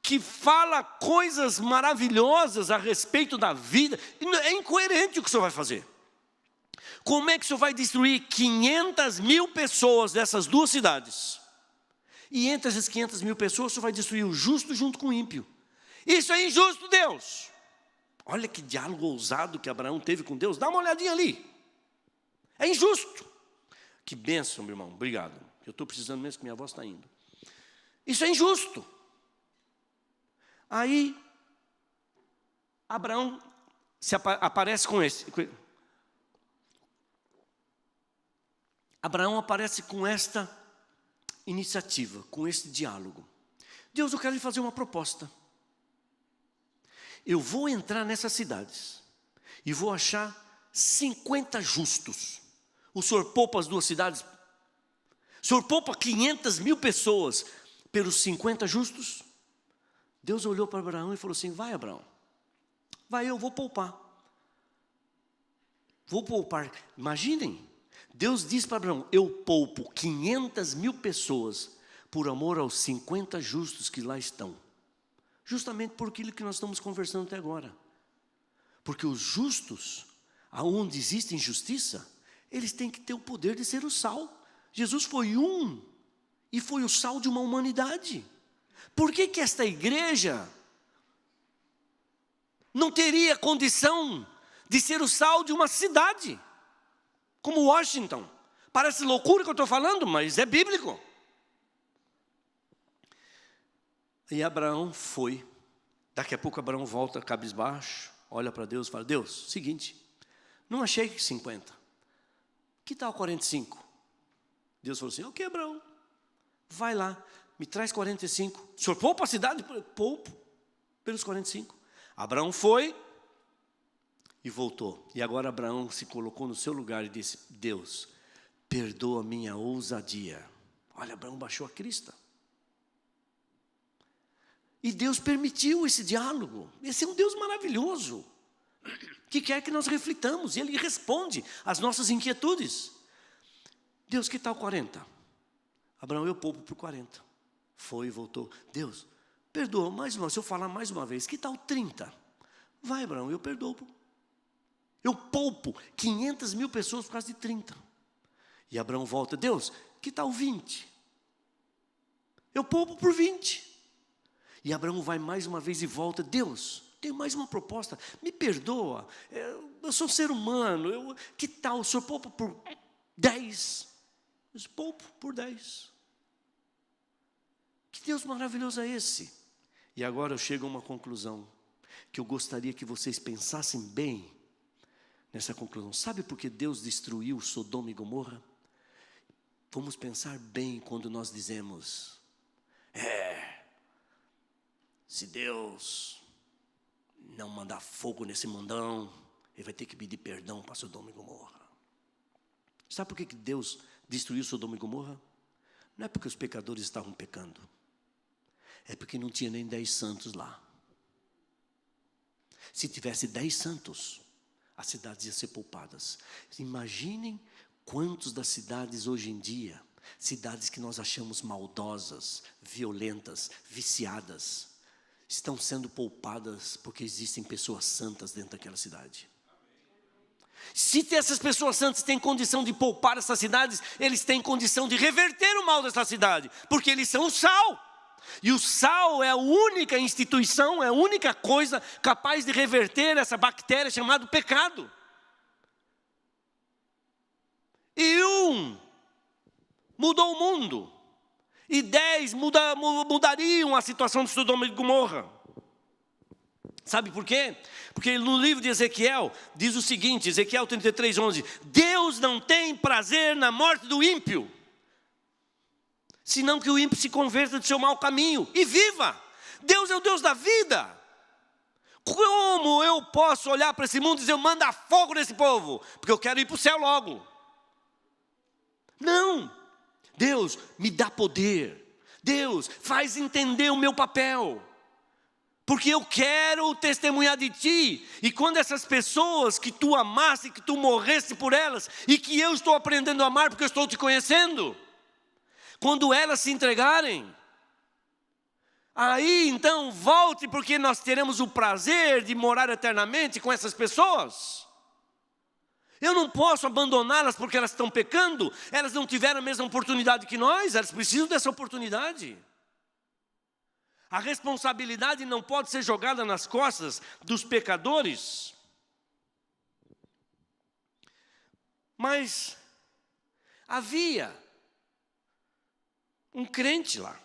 Speaker 6: que fala coisas maravilhosas a respeito da vida, é incoerente o que o Senhor vai fazer. Como é que o Senhor vai destruir 500.000 pessoas dessas 2 cidades? E entre essas 500.000 pessoas, o Senhor vai destruir o justo junto com o ímpio. Isso é injusto, Deus. Olha que diálogo ousado que Abraão teve com Deus. Dá uma olhadinha ali. É injusto. Que bênção, meu irmão. Obrigado. Eu estou precisando mesmo que minha voz está indo. Isso é injusto. Aí, Abraão aparece com esse. Abraão aparece com esta iniciativa, com esse diálogo. Deus, eu quero lhe fazer uma proposta. Eu vou entrar nessas cidades e vou achar 50 justos. O Senhor poupa as 2 cidades? O Senhor poupa 500.000 pessoas pelos 50 justos? Deus olhou para Abraão e falou assim, vai Abraão, vai, eu vou poupar. Vou poupar. Imaginem, Deus diz para Abraão, eu poupo 500.000 pessoas por amor aos 50 justos que lá estão. Justamente por aquilo que nós estamos conversando até agora. Porque os justos, aonde existe injustiça, eles têm que ter o poder de ser o sal. Jesus foi e foi o sal de uma humanidade. Por que esta igreja não teria condição de ser o sal de uma cidade? Como Washington. Parece loucura que eu estou falando, mas é bíblico. E Abraão foi. Daqui a pouco Abraão volta cabisbaixo, olha para Deus e fala, Deus, seguinte, não achei 50. Que tal 45? Deus falou assim, ok, Abraão, vai lá, me traz 45. O senhor poupa a cidade? Poupo, pelos 45. Abraão foi e voltou. E agora Abraão se colocou no seu lugar e disse, Deus, perdoa a minha ousadia. Olha, Abraão baixou a crista. E Deus permitiu esse diálogo. Esse é um Deus maravilhoso, que quer que nós reflitamos, e Ele responde às nossas inquietudes. Deus, que tal 40? Abraão, eu poupo por 40. Foi e voltou. Deus, perdoa mais uma, se eu falar mais uma vez, que tal 30? Vai, Abraão, eu perdoo. Eu poupo 500 mil pessoas por causa de 30. E Abraão volta, Deus, que tal 20? Eu poupo por 20. E Abraão vai mais uma vez e volta, Deus, tenho mais uma proposta, me perdoa, eu sou um ser humano, que tal, o senhor poupa por 10? Eu poupo por 10. Que Deus maravilhoso é esse? E agora eu chego a uma conclusão, que eu gostaria que vocês pensassem bem nessa conclusão. Sabe por que Deus destruiu Sodoma e Gomorra? Vamos pensar bem quando nós dizemos, se Deus não mandar fogo nesse mundão, Ele vai ter que pedir perdão para Sodoma e Gomorra. Sabe por que Deus destruiu Sodoma e Gomorra? Não é porque os pecadores estavam pecando, é porque não tinha nem 10 santos lá. Se tivesse 10 santos, as cidades iam ser poupadas. Imaginem quantos das cidades hoje em dia, cidades que nós achamos maldosas, violentas, viciadas, estão sendo poupadas porque existem pessoas santas dentro daquela cidade. Se essas pessoas santas têm condição de poupar essas cidades, eles têm condição de reverter o mal dessa cidade, porque eles são o sal. E o sal é a única instituição, é a única coisa capaz de reverter essa bactéria chamada pecado. E 1 mudou o mundo, e 10 mudariam a situação de Sodoma e Gomorra. Sabe por quê? Porque no livro de Ezequiel diz o seguinte, Ezequiel 33:11, Deus não tem prazer na morte do ímpio, senão que o ímpio se converta do seu mau caminho e viva. Deus é o Deus da vida. Como eu posso olhar para esse mundo e dizer, manda fogo nesse povo, porque eu quero ir para o céu logo? Não. Deus, me dá poder. Deus, faz entender o meu papel, porque eu quero testemunhar de Ti. E quando essas pessoas que Tu amaste, que Tu morreste por elas, e que eu estou aprendendo a amar porque eu estou Te conhecendo, quando elas se entregarem, aí então volte, porque nós teremos o prazer de morar eternamente com essas pessoas. Eu não posso abandoná-las porque elas estão pecando, elas não tiveram a mesma oportunidade que nós, elas precisam dessa oportunidade. A responsabilidade não pode ser jogada nas costas dos pecadores. Mas havia um crente lá,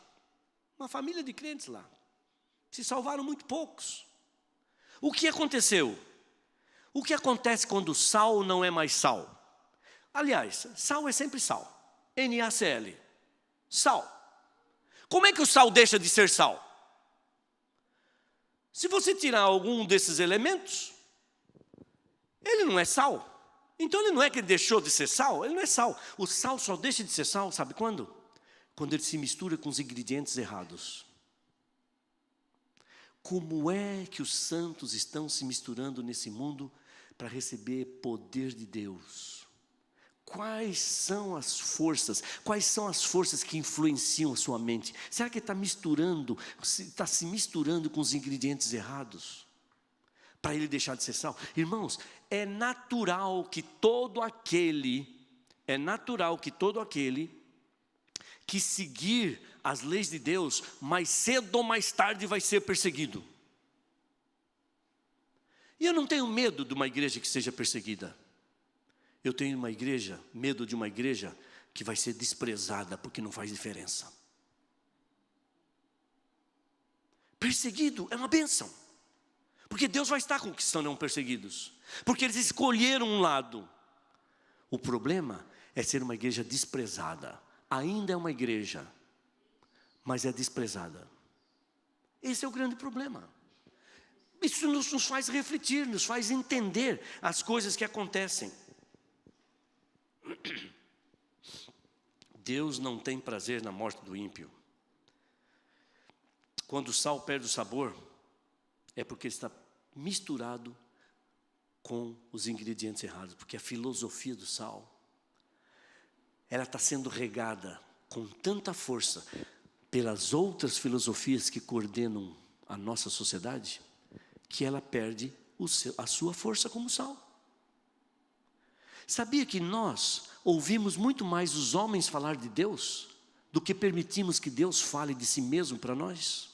Speaker 6: uma família de crentes lá, se salvaram muito poucos. O que aconteceu? O que acontece quando o sal não é mais sal? Aliás, sal é sempre sal. NaCl. Sal. Como é que o sal deixa de ser sal? Se você tirar algum desses elementos, ele não é sal. Então ele não é que ele deixou de ser sal, ele não é sal. O sal só deixa de ser sal, sabe quando? Quando ele se mistura com os ingredientes errados. Como é que os santos estão se misturando nesse mundo para receber poder de Deus? Quais são as forças? Quais são as forças que influenciam a sua mente? Será que está se misturando com os ingredientes errados para ele deixar de ser sal? Irmãos, é natural que todo aquele que seguir as leis de Deus, mais cedo ou mais tarde vai ser perseguido. E eu não tenho medo de uma igreja que seja perseguida. Eu tenho medo de uma igreja que vai ser desprezada porque não faz diferença. Perseguido é uma bênção, porque Deus vai estar com os que estão perseguidos, porque eles escolheram um lado. O problema é ser uma igreja desprezada. Ainda é uma igreja, mas é desprezada. Esse é o grande problema. Isso nos faz refletir, nos faz entender as coisas que acontecem. Deus não tem prazer na morte do ímpio. Quando o sal perde o sabor, é porque ele está misturado com os ingredientes errados, porque a filosofia do sal, ela está sendo regada com tanta força. pelas outras filosofias que coordenam a nossa sociedade, que ela perde a sua força como sal. Sabia que nós ouvimos muito mais os homens falar de Deus do que permitimos que Deus fale de si mesmo para nós?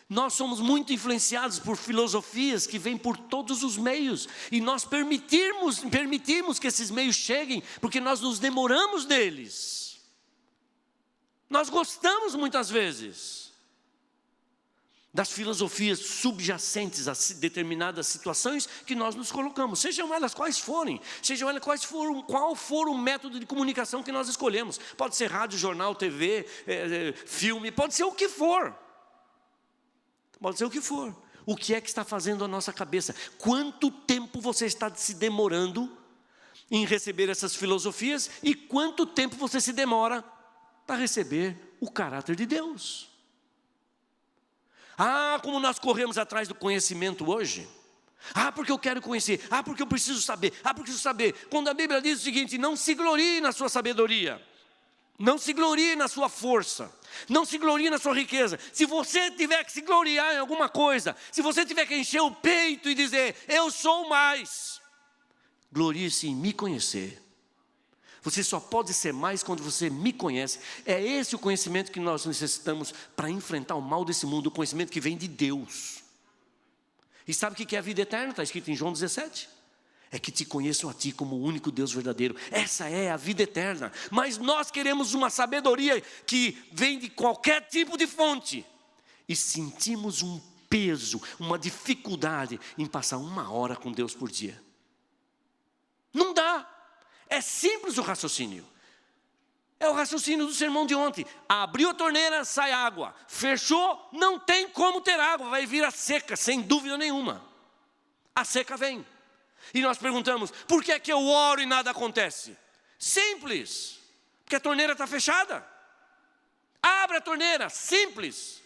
Speaker 6: Nós somos muito influenciados por filosofias que vêm por todos os meios, e nós permitimos que esses meios cheguem, porque nós nos demoramos deles. Nós gostamos muitas vezes das filosofias subjacentes a determinadas situações que nós nos colocamos, sejam elas quais forem, qual for o método de comunicação que nós escolhemos. Pode ser rádio, jornal, TV, filme, pode ser o que for. Pode ser o que for. O que é que está fazendo a nossa cabeça? Quanto tempo você está se demorando em receber essas filosofias, e quanto tempo você se demora para receber o caráter de Deus? Ah, como nós corremos atrás do conhecimento hoje. Ah, porque eu quero conhecer. Ah, porque eu preciso saber. Ah, porque eu preciso saber. Quando a Bíblia diz o seguinte: não se glorie na sua sabedoria, não se glorie na sua força, não se glorie na sua riqueza. Se você tiver que se gloriar em alguma coisa, se você tiver que encher o peito e dizer, eu sou mais, glorie-se em me conhecer. Você só pode ser mais quando você me conhece. É esse o conhecimento que nós necessitamos para enfrentar o mal desse mundo, o conhecimento que vem de Deus. E sabe o que é a vida eterna? Está escrito em João 17. É que te conheçam a ti como o único Deus verdadeiro. Essa é a vida eterna. Mas nós queremos uma sabedoria que vem de qualquer tipo de fonte. E sentimos um peso, uma dificuldade em passar 1 hora com Deus por dia. Não dá. É simples o raciocínio. É o raciocínio do sermão de ontem. Abriu a torneira, sai água. Fechou, não tem como ter água. Vai vir a seca, sem dúvida nenhuma. A seca vem. E nós perguntamos, por que é que eu oro e nada acontece? Simples. Porque a torneira está fechada. Abre a torneira, simples.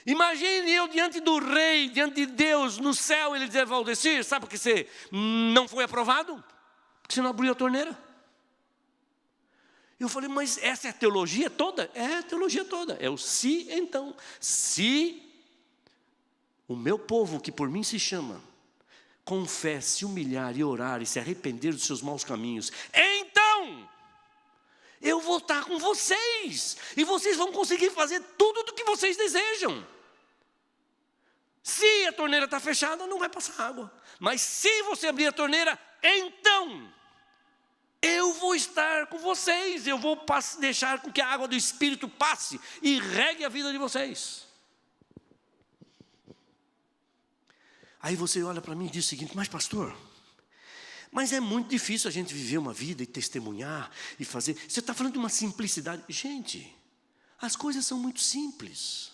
Speaker 6: Imagine eu diante do rei, diante de Deus, no céu, ele dizer, Valdecir, sabe por que você não foi aprovado? Porque você não abriu a torneira. Eu falei, mas essa é a teologia toda? É a teologia toda. É o se então. Se o meu povo, que por mim se chama, com fé, se humilhar e orar e se arrepender dos seus maus caminhos, então eu vou estar com vocês. E vocês vão conseguir fazer tudo do que vocês desejam. Se a torneira está fechada, não vai passar água. Mas se você abrir a torneira, então eu vou estar com vocês. Eu vou deixar com que a água do Espírito passe e regue a vida de vocês. Aí você olha para mim e diz o seguinte, mas pastor, mas é muito difícil a gente viver uma vida e testemunhar e fazer. Você está falando de uma simplicidade. Gente, as coisas são muito simples.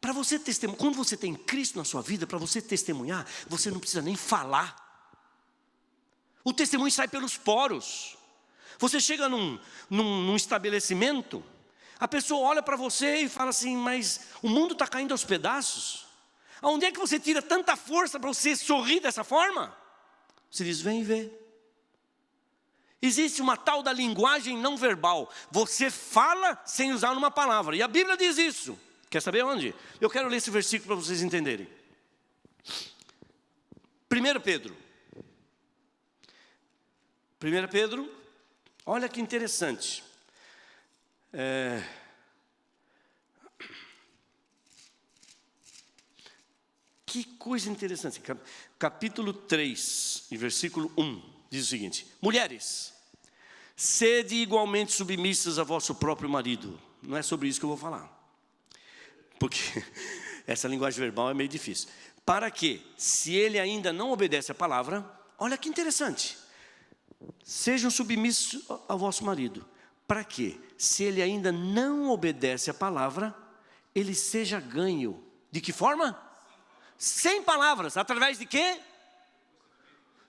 Speaker 6: Para você testemunhar, quando você tem Cristo na sua vida, para você testemunhar, você não precisa nem falar. O testemunho sai pelos poros. Você chega num estabelecimento, a pessoa olha para você e fala assim, mas o mundo está caindo aos pedaços. Aonde é que você tira tanta força para você sorrir dessa forma? Você diz, vem ver. Existe uma tal da linguagem não verbal. Você fala sem usar uma palavra. E a Bíblia diz isso. Quer saber onde? Eu quero ler esse versículo para vocês entenderem. 1 Pedro. 1 Pedro, olha que interessante. Que coisa interessante. Capítulo 3, e versículo 1, diz o seguinte: mulheres, sede igualmente submissas a vosso próprio marido. Não é sobre isso que eu vou falar, porque essa linguagem verbal é meio difícil. Para que, se ele ainda não obedece à palavra, olha que interessante, sejam submissos ao vosso marido. Para que, se ele ainda não obedece à palavra, ele seja ganho. De que forma? Sem palavras. Através de quê?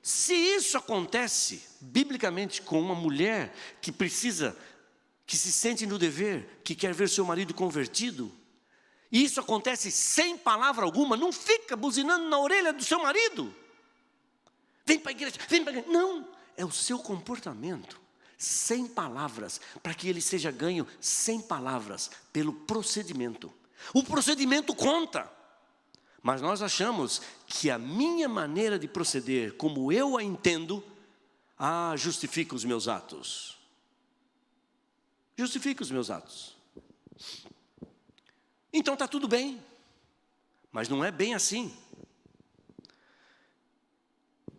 Speaker 6: Se isso acontece, biblicamente, com uma mulher que precisa, que se sente no dever, que quer ver seu marido convertido, e isso acontece sem palavra alguma, não fica buzinando na orelha do seu marido. Vem para a igreja, vem para a igreja. Não, é o seu comportamento. sem palavras, para que ele seja ganho sem palavras, pelo procedimento. O procedimento conta, mas nós achamos que a minha maneira de proceder, como eu a entendo, justifica os meus atos. Justifica os meus atos. Então está tudo bem, mas não é bem assim.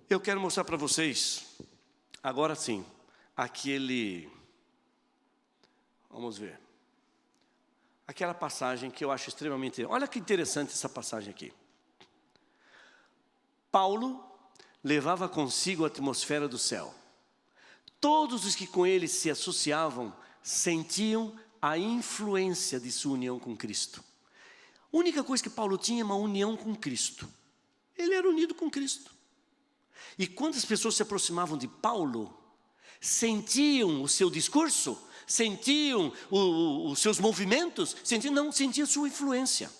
Speaker 6: Eu quero mostrar para vocês, agora sim, vamos ver, aquela passagem que eu acho extremamente, olha que interessante essa passagem aqui. Paulo levava consigo a atmosfera do céu. Todos os que com ele se associavam sentiam a influência de sua união com Cristo. A única coisa que Paulo tinha é uma união com Cristo. Ele era unido com Cristo. E quando as pessoas se aproximavam de Paulo, sentiam o seu discurso, sentiam os seus movimentos, sentiam sua influência.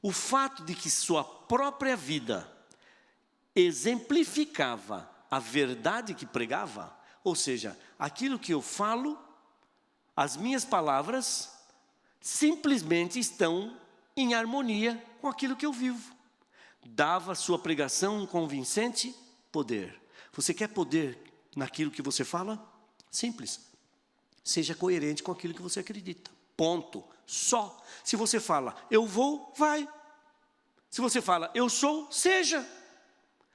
Speaker 6: O fato de que sua própria vida exemplificava a verdade que pregava, ou seja, aquilo que eu falo, as minhas palavras, simplesmente estão em harmonia com aquilo que eu vivo. Dava sua pregação um convincente poder. Você quer poder naquilo que você fala? Simples. Seja coerente com aquilo que você acredita. Ponto. Só. Se você fala, eu vou, vai. Se você fala, eu sou, seja.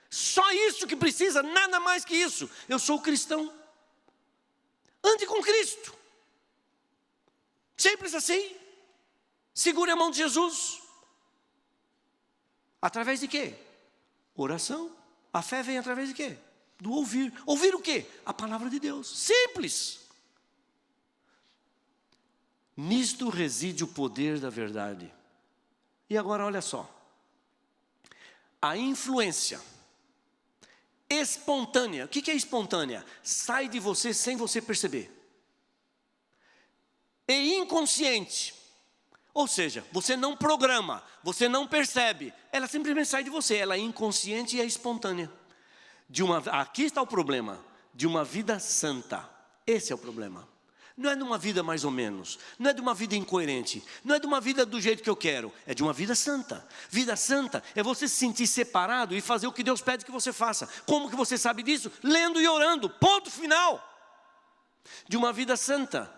Speaker 6: Só isso que precisa, nada mais que isso. Eu sou cristão. Ande com Cristo. Simples assim. Segure a mão de Jesus. Através de quê? Oração. A fé vem através de quê? Do ouvir. Ouvir o quê? A palavra de Deus. Simples. Nisto reside o poder da verdade. E agora olha só. A influência espontânea. O que é espontânea? Sai de você sem você perceber. E inconsciente. Ou seja, você não programa, você não percebe. Ela simplesmente sai de você. Ela é inconsciente e é espontânea. Aqui está o problema. De uma vida santa. Esse é o problema. Não é de uma vida mais ou menos. Não é de uma vida incoerente. Não é de uma vida do jeito que eu quero. É de uma vida santa. Vida santa é você se sentir separado e fazer o que Deus pede que você faça. Como que você sabe disso? Lendo e orando. Ponto final. De uma vida santa.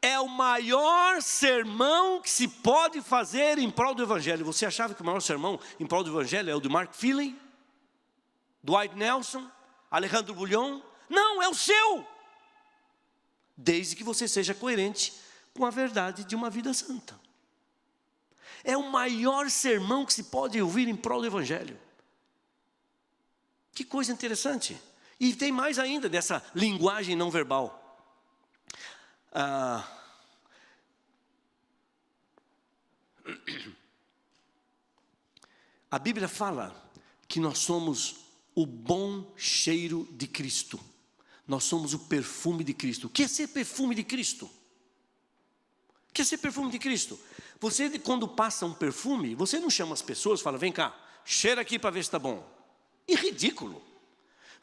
Speaker 6: É o maior sermão que se pode fazer em prol do Evangelho. Você achava que o maior sermão em prol do Evangelho é o de Mark Feeling? Dwight Nelson? Alejandro Bullion? Não, é o seu. Desde que você seja coerente com a verdade de uma vida santa. É o maior sermão que se pode ouvir em prol do Evangelho. Que coisa interessante. E tem mais ainda dessa linguagem não verbal. A Bíblia fala que nós somos o bom cheiro de Cristo. Nós somos o perfume de Cristo. O que é ser perfume de Cristo? O que é ser perfume de Cristo? Você, quando passa um perfume, você não chama as pessoas e fala, vem cá, cheira aqui para ver se está bom. É ridículo.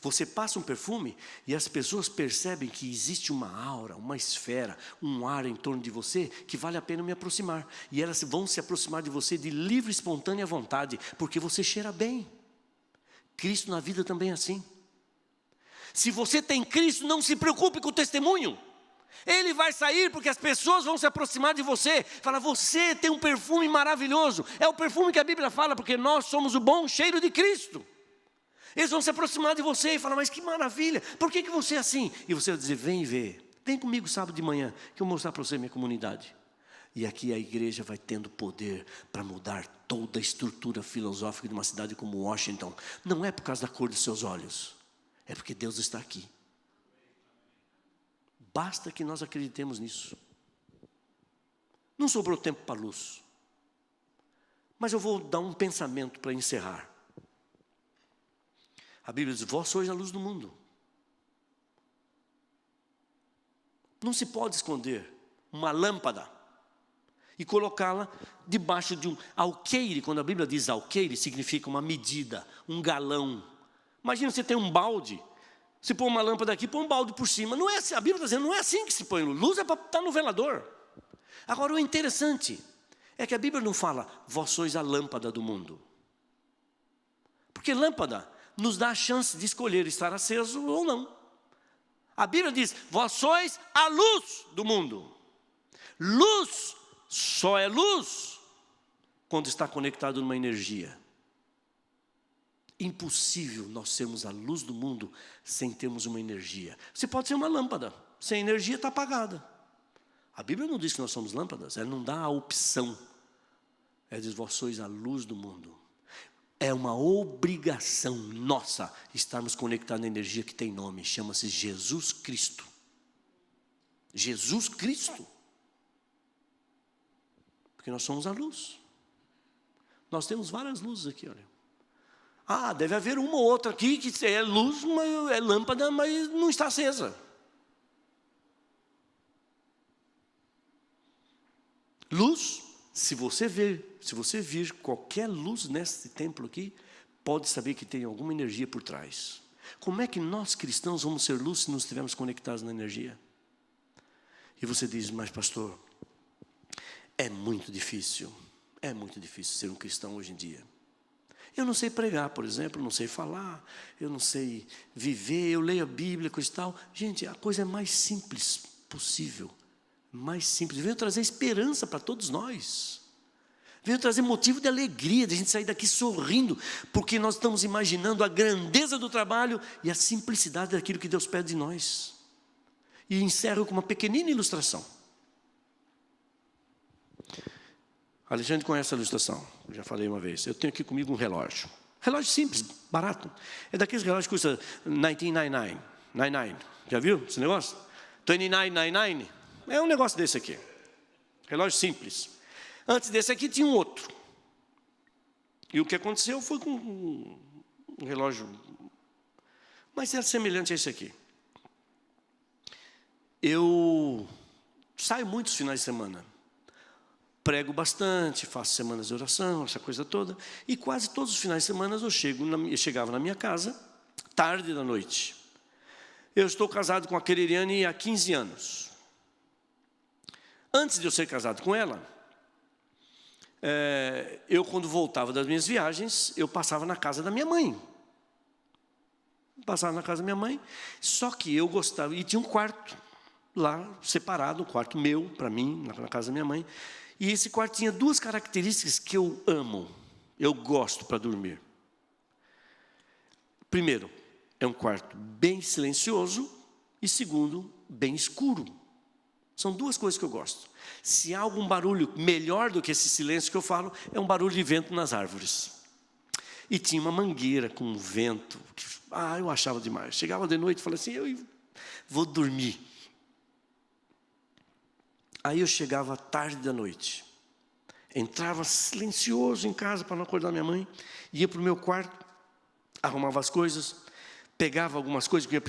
Speaker 6: Você passa um perfume e as pessoas percebem que existe uma aura, uma esfera, um ar em torno de você que vale a pena me aproximar. E elas vão se aproximar de você de livre e espontânea vontade, porque você cheira bem. Cristo na vida também é assim. Se você tem Cristo, não se preocupe com o testemunho. Ele vai sair porque as pessoas vão se aproximar de você. Fala, você tem um perfume maravilhoso. É o perfume que a Bíblia fala, porque nós somos o bom cheiro de Cristo. Eles vão se aproximar de você e falar, mas que maravilha, por que você é assim? E você vai dizer, vem ver, vem comigo sábado de manhã, que eu vou mostrar para você minha comunidade. E aqui a igreja vai tendo poder para mudar toda a estrutura filosófica de uma cidade como Washington. Não é por causa da cor dos seus olhos, é porque Deus está aqui. Basta que nós acreditemos nisso. Não sobrou tempo para a luz. Mas eu vou dar um pensamento para encerrar. A Bíblia diz, vós sois a luz do mundo. Não se pode esconder uma lâmpada e colocá-la debaixo de um alqueire. Quando a Bíblia diz alqueire, significa uma medida, um galão. Imagina você tem um balde, Se põe uma lâmpada aqui, põe um balde por cima. Não é assim, a Bíblia está dizendo, não é assim que se põe luz. Luz é para estar no velador. Agora, o interessante é que a Bíblia não fala, vós sois a lâmpada do mundo. Porque lâmpada nos dá a chance de escolher estar aceso ou não. A Bíblia diz, vós sois a luz do mundo. Luz só é luz quando está conectado numa energia. Impossível nós sermos a luz do mundo sem termos uma energia. Você pode ser uma lâmpada, sem energia está apagada. A Bíblia não diz que nós somos lâmpadas, ela não dá a opção. Ela diz, vós sois a luz do mundo. É uma obrigação nossa estarmos conectados na energia que tem nome, chama-se Jesus Cristo. Jesus Cristo. Porque nós somos a luz. Nós temos várias luzes aqui, olha. Ah, deve haver uma ou outra aqui que é luz, é lâmpada, mas não está acesa. Luz, se você vir qualquer luz nesse templo aqui, pode saber que tem alguma energia por trás. Como é que nós cristãos vamos ser luz se não estivermos conectados na energia? E você diz, mas pastor, é muito difícil ser um cristão hoje em dia. Eu não sei pregar, por exemplo, não sei falar, eu não sei viver, eu leio a Bíblia, coisa e tal. Gente, a coisa é mais simples possível. Mais simples. Venho trazer esperança para todos nós. Venho trazer motivo de alegria, de a gente sair daqui sorrindo, porque nós estamos imaginando a grandeza do trabalho e a simplicidade daquilo que Deus pede de nós. E encerro com uma pequenina ilustração. Alexandre conhece a ilustração, eu já falei uma vez. Eu tenho aqui comigo um relógio. Relógio simples, barato. É daqueles relógios que custa $19.99. Já viu esse negócio? $29.99. É um negócio desse aqui. Relógio simples. Antes desse aqui tinha um outro. E o que aconteceu foi com um relógio, mas era semelhante a esse aqui. Eu saio muitos finais de semana. Prego bastante, faço semanas de oração, essa coisa toda. E quase todos os finais de semana eu chegava na minha casa, tarde da noite. Eu estou casado com a Quereriane há 15 anos. Antes de eu ser casado com ela, eu quando voltava das minhas viagens, eu passava na casa da minha mãe. Passava na casa da minha mãe, só que eu gostava, e tinha um quarto lá, separado, um quarto meu, para mim, na casa da minha mãe. E esse quarto tinha duas características que eu amo, eu gosto para dormir. Primeiro, é um quarto bem silencioso e segundo, bem escuro. São duas coisas que eu gosto. Se há algum barulho melhor do que esse silêncio que eu falo, é um barulho de vento nas árvores. E tinha uma mangueira com vento. Eu achava demais. Chegava de noite e falava assim, eu vou dormir. Aí eu chegava tarde da noite, entrava silencioso em casa para não acordar minha mãe, ia para o meu quarto, arrumava as coisas, pegava algumas coisas que eu ia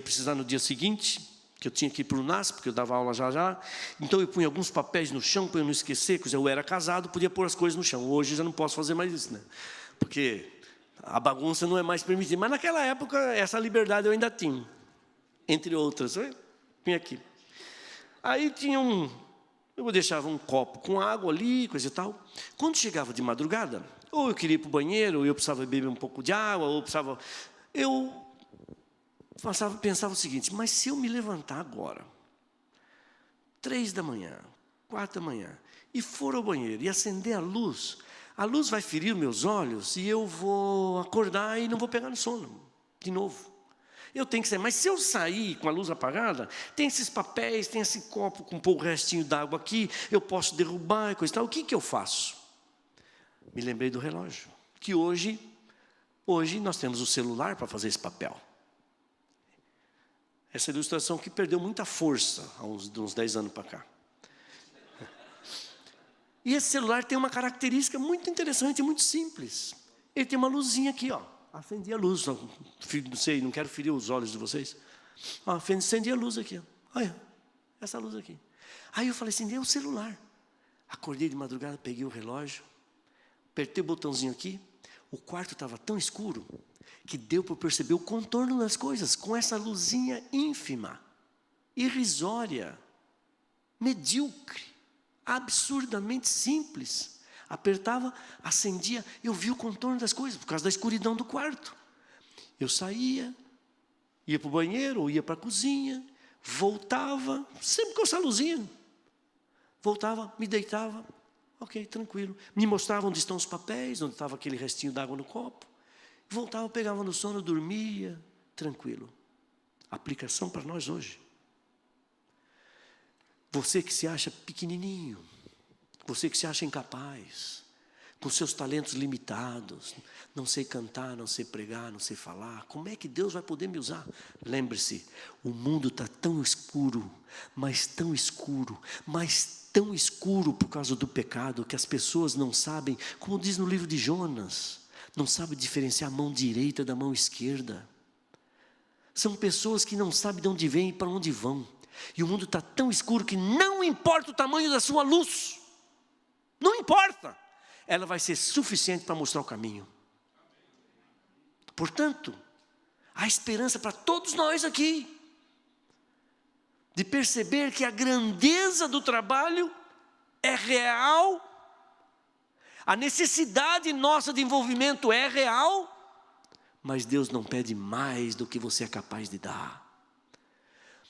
Speaker 6: precisar no dia seguinte, que eu tinha que ir para o NAS, porque eu dava aula já. Então eu punha alguns papéis no chão para eu não esquecer, porque eu era casado, podia pôr as coisas no chão. Hoje já não posso fazer mais isso, né? Porque a bagunça não é mais permitida. Mas naquela época, essa liberdade eu ainda tinha, entre outras. Eu punha aqui. Aí tinha eu deixava um copo com água ali, coisa e tal. Quando chegava de madrugada, ou eu queria ir para o banheiro, ou eu precisava beber um pouco de água, eu pensava o seguinte, mas se eu me levantar agora, 3 da manhã, 4 da manhã, e for ao banheiro e acender a luz vai ferir meus olhos e eu vou acordar e não vou pegar no sono, de novo. Eu tenho que sair, mas se eu sair com a luz apagada, tem esses papéis, tem esse copo com um pouco restinho d'água aqui, eu posso derrubar e coisa e tal. O que eu faço? Me lembrei do relógio, que hoje nós temos o celular para fazer esse papel. Essa ilustração que perdeu muita força há uns 10 anos para cá. E esse celular tem uma característica muito interessante, muito simples. Ele tem uma luzinha aqui, ó. Acendi a luz, não sei, não quero ferir os olhos de vocês. Acendi a luz aqui, ó. Olha, essa luz aqui. Aí eu falei assim, é o celular. Acordei de madrugada, peguei o relógio, apertei o botãozinho aqui. O quarto estava tão escuro que deu para perceber o contorno das coisas com essa luzinha ínfima, irrisória, medíocre, absurdamente simples. Apertava, acendia, eu vi o contorno das coisas, por causa da escuridão do quarto. Eu saía, ia para o banheiro, ou ia para a cozinha, voltava, sempre com essa luzinha. Voltava, me deitava, ok, tranquilo. Me mostrava onde estão os papéis, onde estava aquele restinho d'água no copo. Voltava, pegava no sono, dormia, tranquilo. Aplicação para nós hoje. Você que se acha pequenininho, você que se acha incapaz, com seus talentos limitados, não sei cantar, não sei pregar, não sei falar, como é que Deus vai poder me usar? Lembre-se, o mundo está tão escuro, mas tão escuro, mas tão escuro por causa do pecado, que as pessoas não sabem, como diz no livro de Jonas, não sabem diferenciar a mão direita da mão esquerda. São pessoas que não sabem de onde vêm e para onde vão. E o mundo está tão escuro que não importa o tamanho da sua luz. Não importa. Ela vai ser suficiente para mostrar o caminho. Portanto, há esperança para todos nós aqui. De perceber que a grandeza do trabalho é real. A necessidade nossa de envolvimento é real. Mas Deus não pede mais do que você é capaz de dar.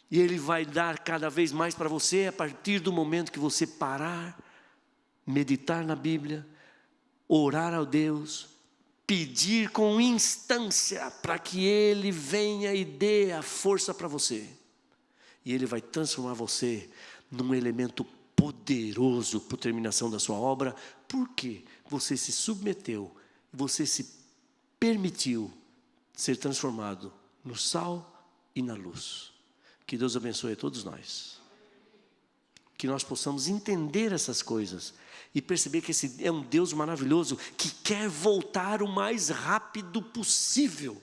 Speaker 6: E Ele vai dar cada vez mais para você a partir do momento que você parar, meditar na Bíblia, orar a Deus, pedir com instância para que Ele venha e dê a força para você. E Ele vai transformar você num elemento poderoso para a terminação da sua obra, porque você se submeteu, você se permitiu ser transformado no sal e na luz. Que Deus abençoe a todos nós. Que nós possamos entender essas coisas e perceber que esse é um Deus maravilhoso que quer voltar o mais rápido possível.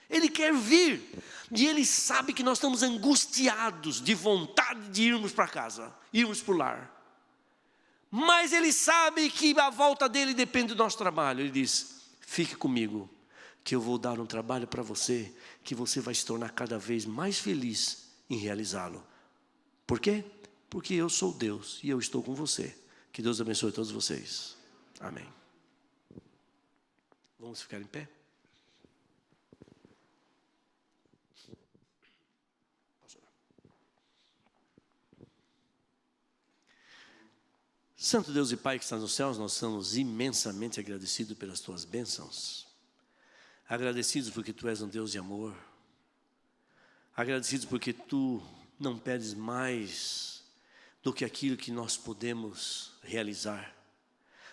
Speaker 6: Ele quer vir e Ele sabe que nós estamos angustiados de vontade de irmos para casa, irmos para o lar. Mas Ele sabe que a volta dEle depende do nosso trabalho. Ele diz, fique comigo, que eu vou dar um trabalho para você, que você vai se tornar cada vez mais feliz em realizá-lo. Por quê? Porque eu sou Deus e eu estou com você. Que Deus abençoe todos vocês. Amém. Vamos ficar em pé? Santo Deus e Pai que está nos céus, nós somos imensamente agradecidos pelas tuas bênçãos. Agradecidos porque tu és um Deus de amor. Agradecidos porque tu não pedes mais do que aquilo que nós podemos realizar.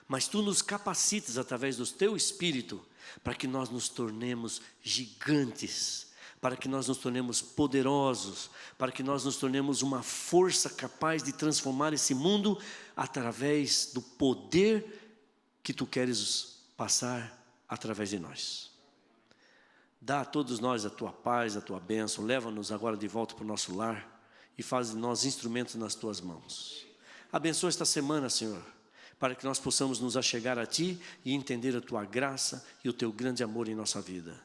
Speaker 6: Mas tu nos capacitas através do teu Espírito para que nós nos tornemos gigantes, para que nós nos tornemos poderosos, para que nós nos tornemos uma força capaz de transformar esse mundo através do poder que tu queres passar através de nós. Dá a todos nós a tua paz, a tua bênção. Leva-nos agora de volta para o nosso lar e faz de nós instrumentos nas tuas mãos. Abençoa esta semana, Senhor, para que nós possamos nos achegar a Ti e entender a Tua graça e o Teu grande amor em nossa vida.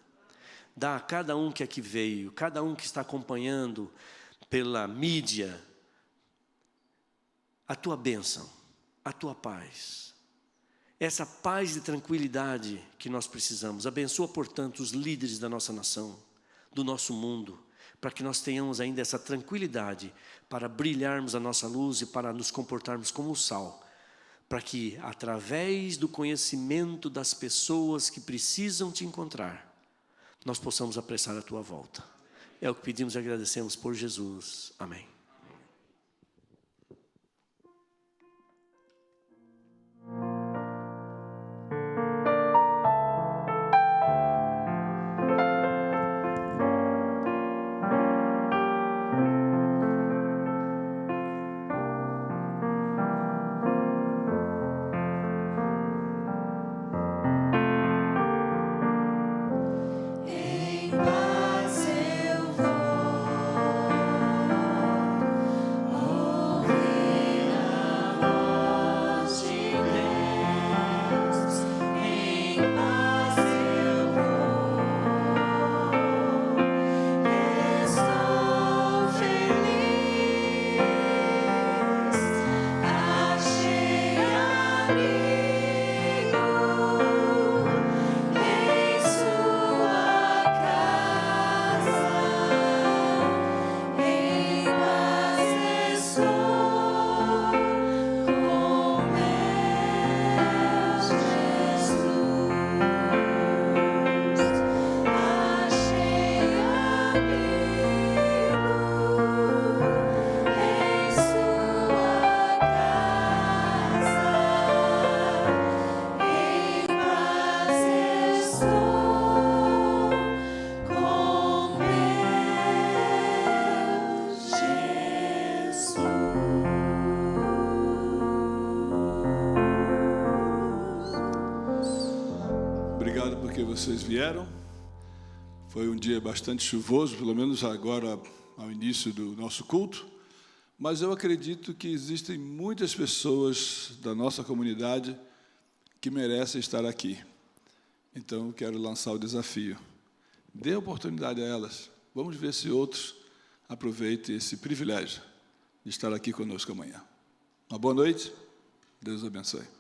Speaker 6: Dá a cada um que aqui veio, cada um que está acompanhando pela mídia, a Tua bênção, a Tua paz. Essa paz e tranquilidade que nós precisamos. Abençoa, portanto, os líderes da nossa nação, do nosso mundo, para que nós tenhamos ainda essa tranquilidade para brilharmos a nossa luz e para nos comportarmos como o sal, para que, através do conhecimento das pessoas que precisam te encontrar, nós possamos apressar a tua volta. É o que pedimos e agradecemos por Jesus. Amém.
Speaker 3: Em paz eu vou.
Speaker 5: porque vocês vieram. Foi um dia bastante chuvoso, pelo menos agora ao início do nosso culto. Mas eu acredito que existem muitas pessoas da nossa comunidade que merecem estar aqui. Então, eu quero lançar o desafio. Dê oportunidade a elas. Vamos ver se outros aproveitem esse privilégio de estar aqui conosco amanhã. Uma boa noite. Deus abençoe.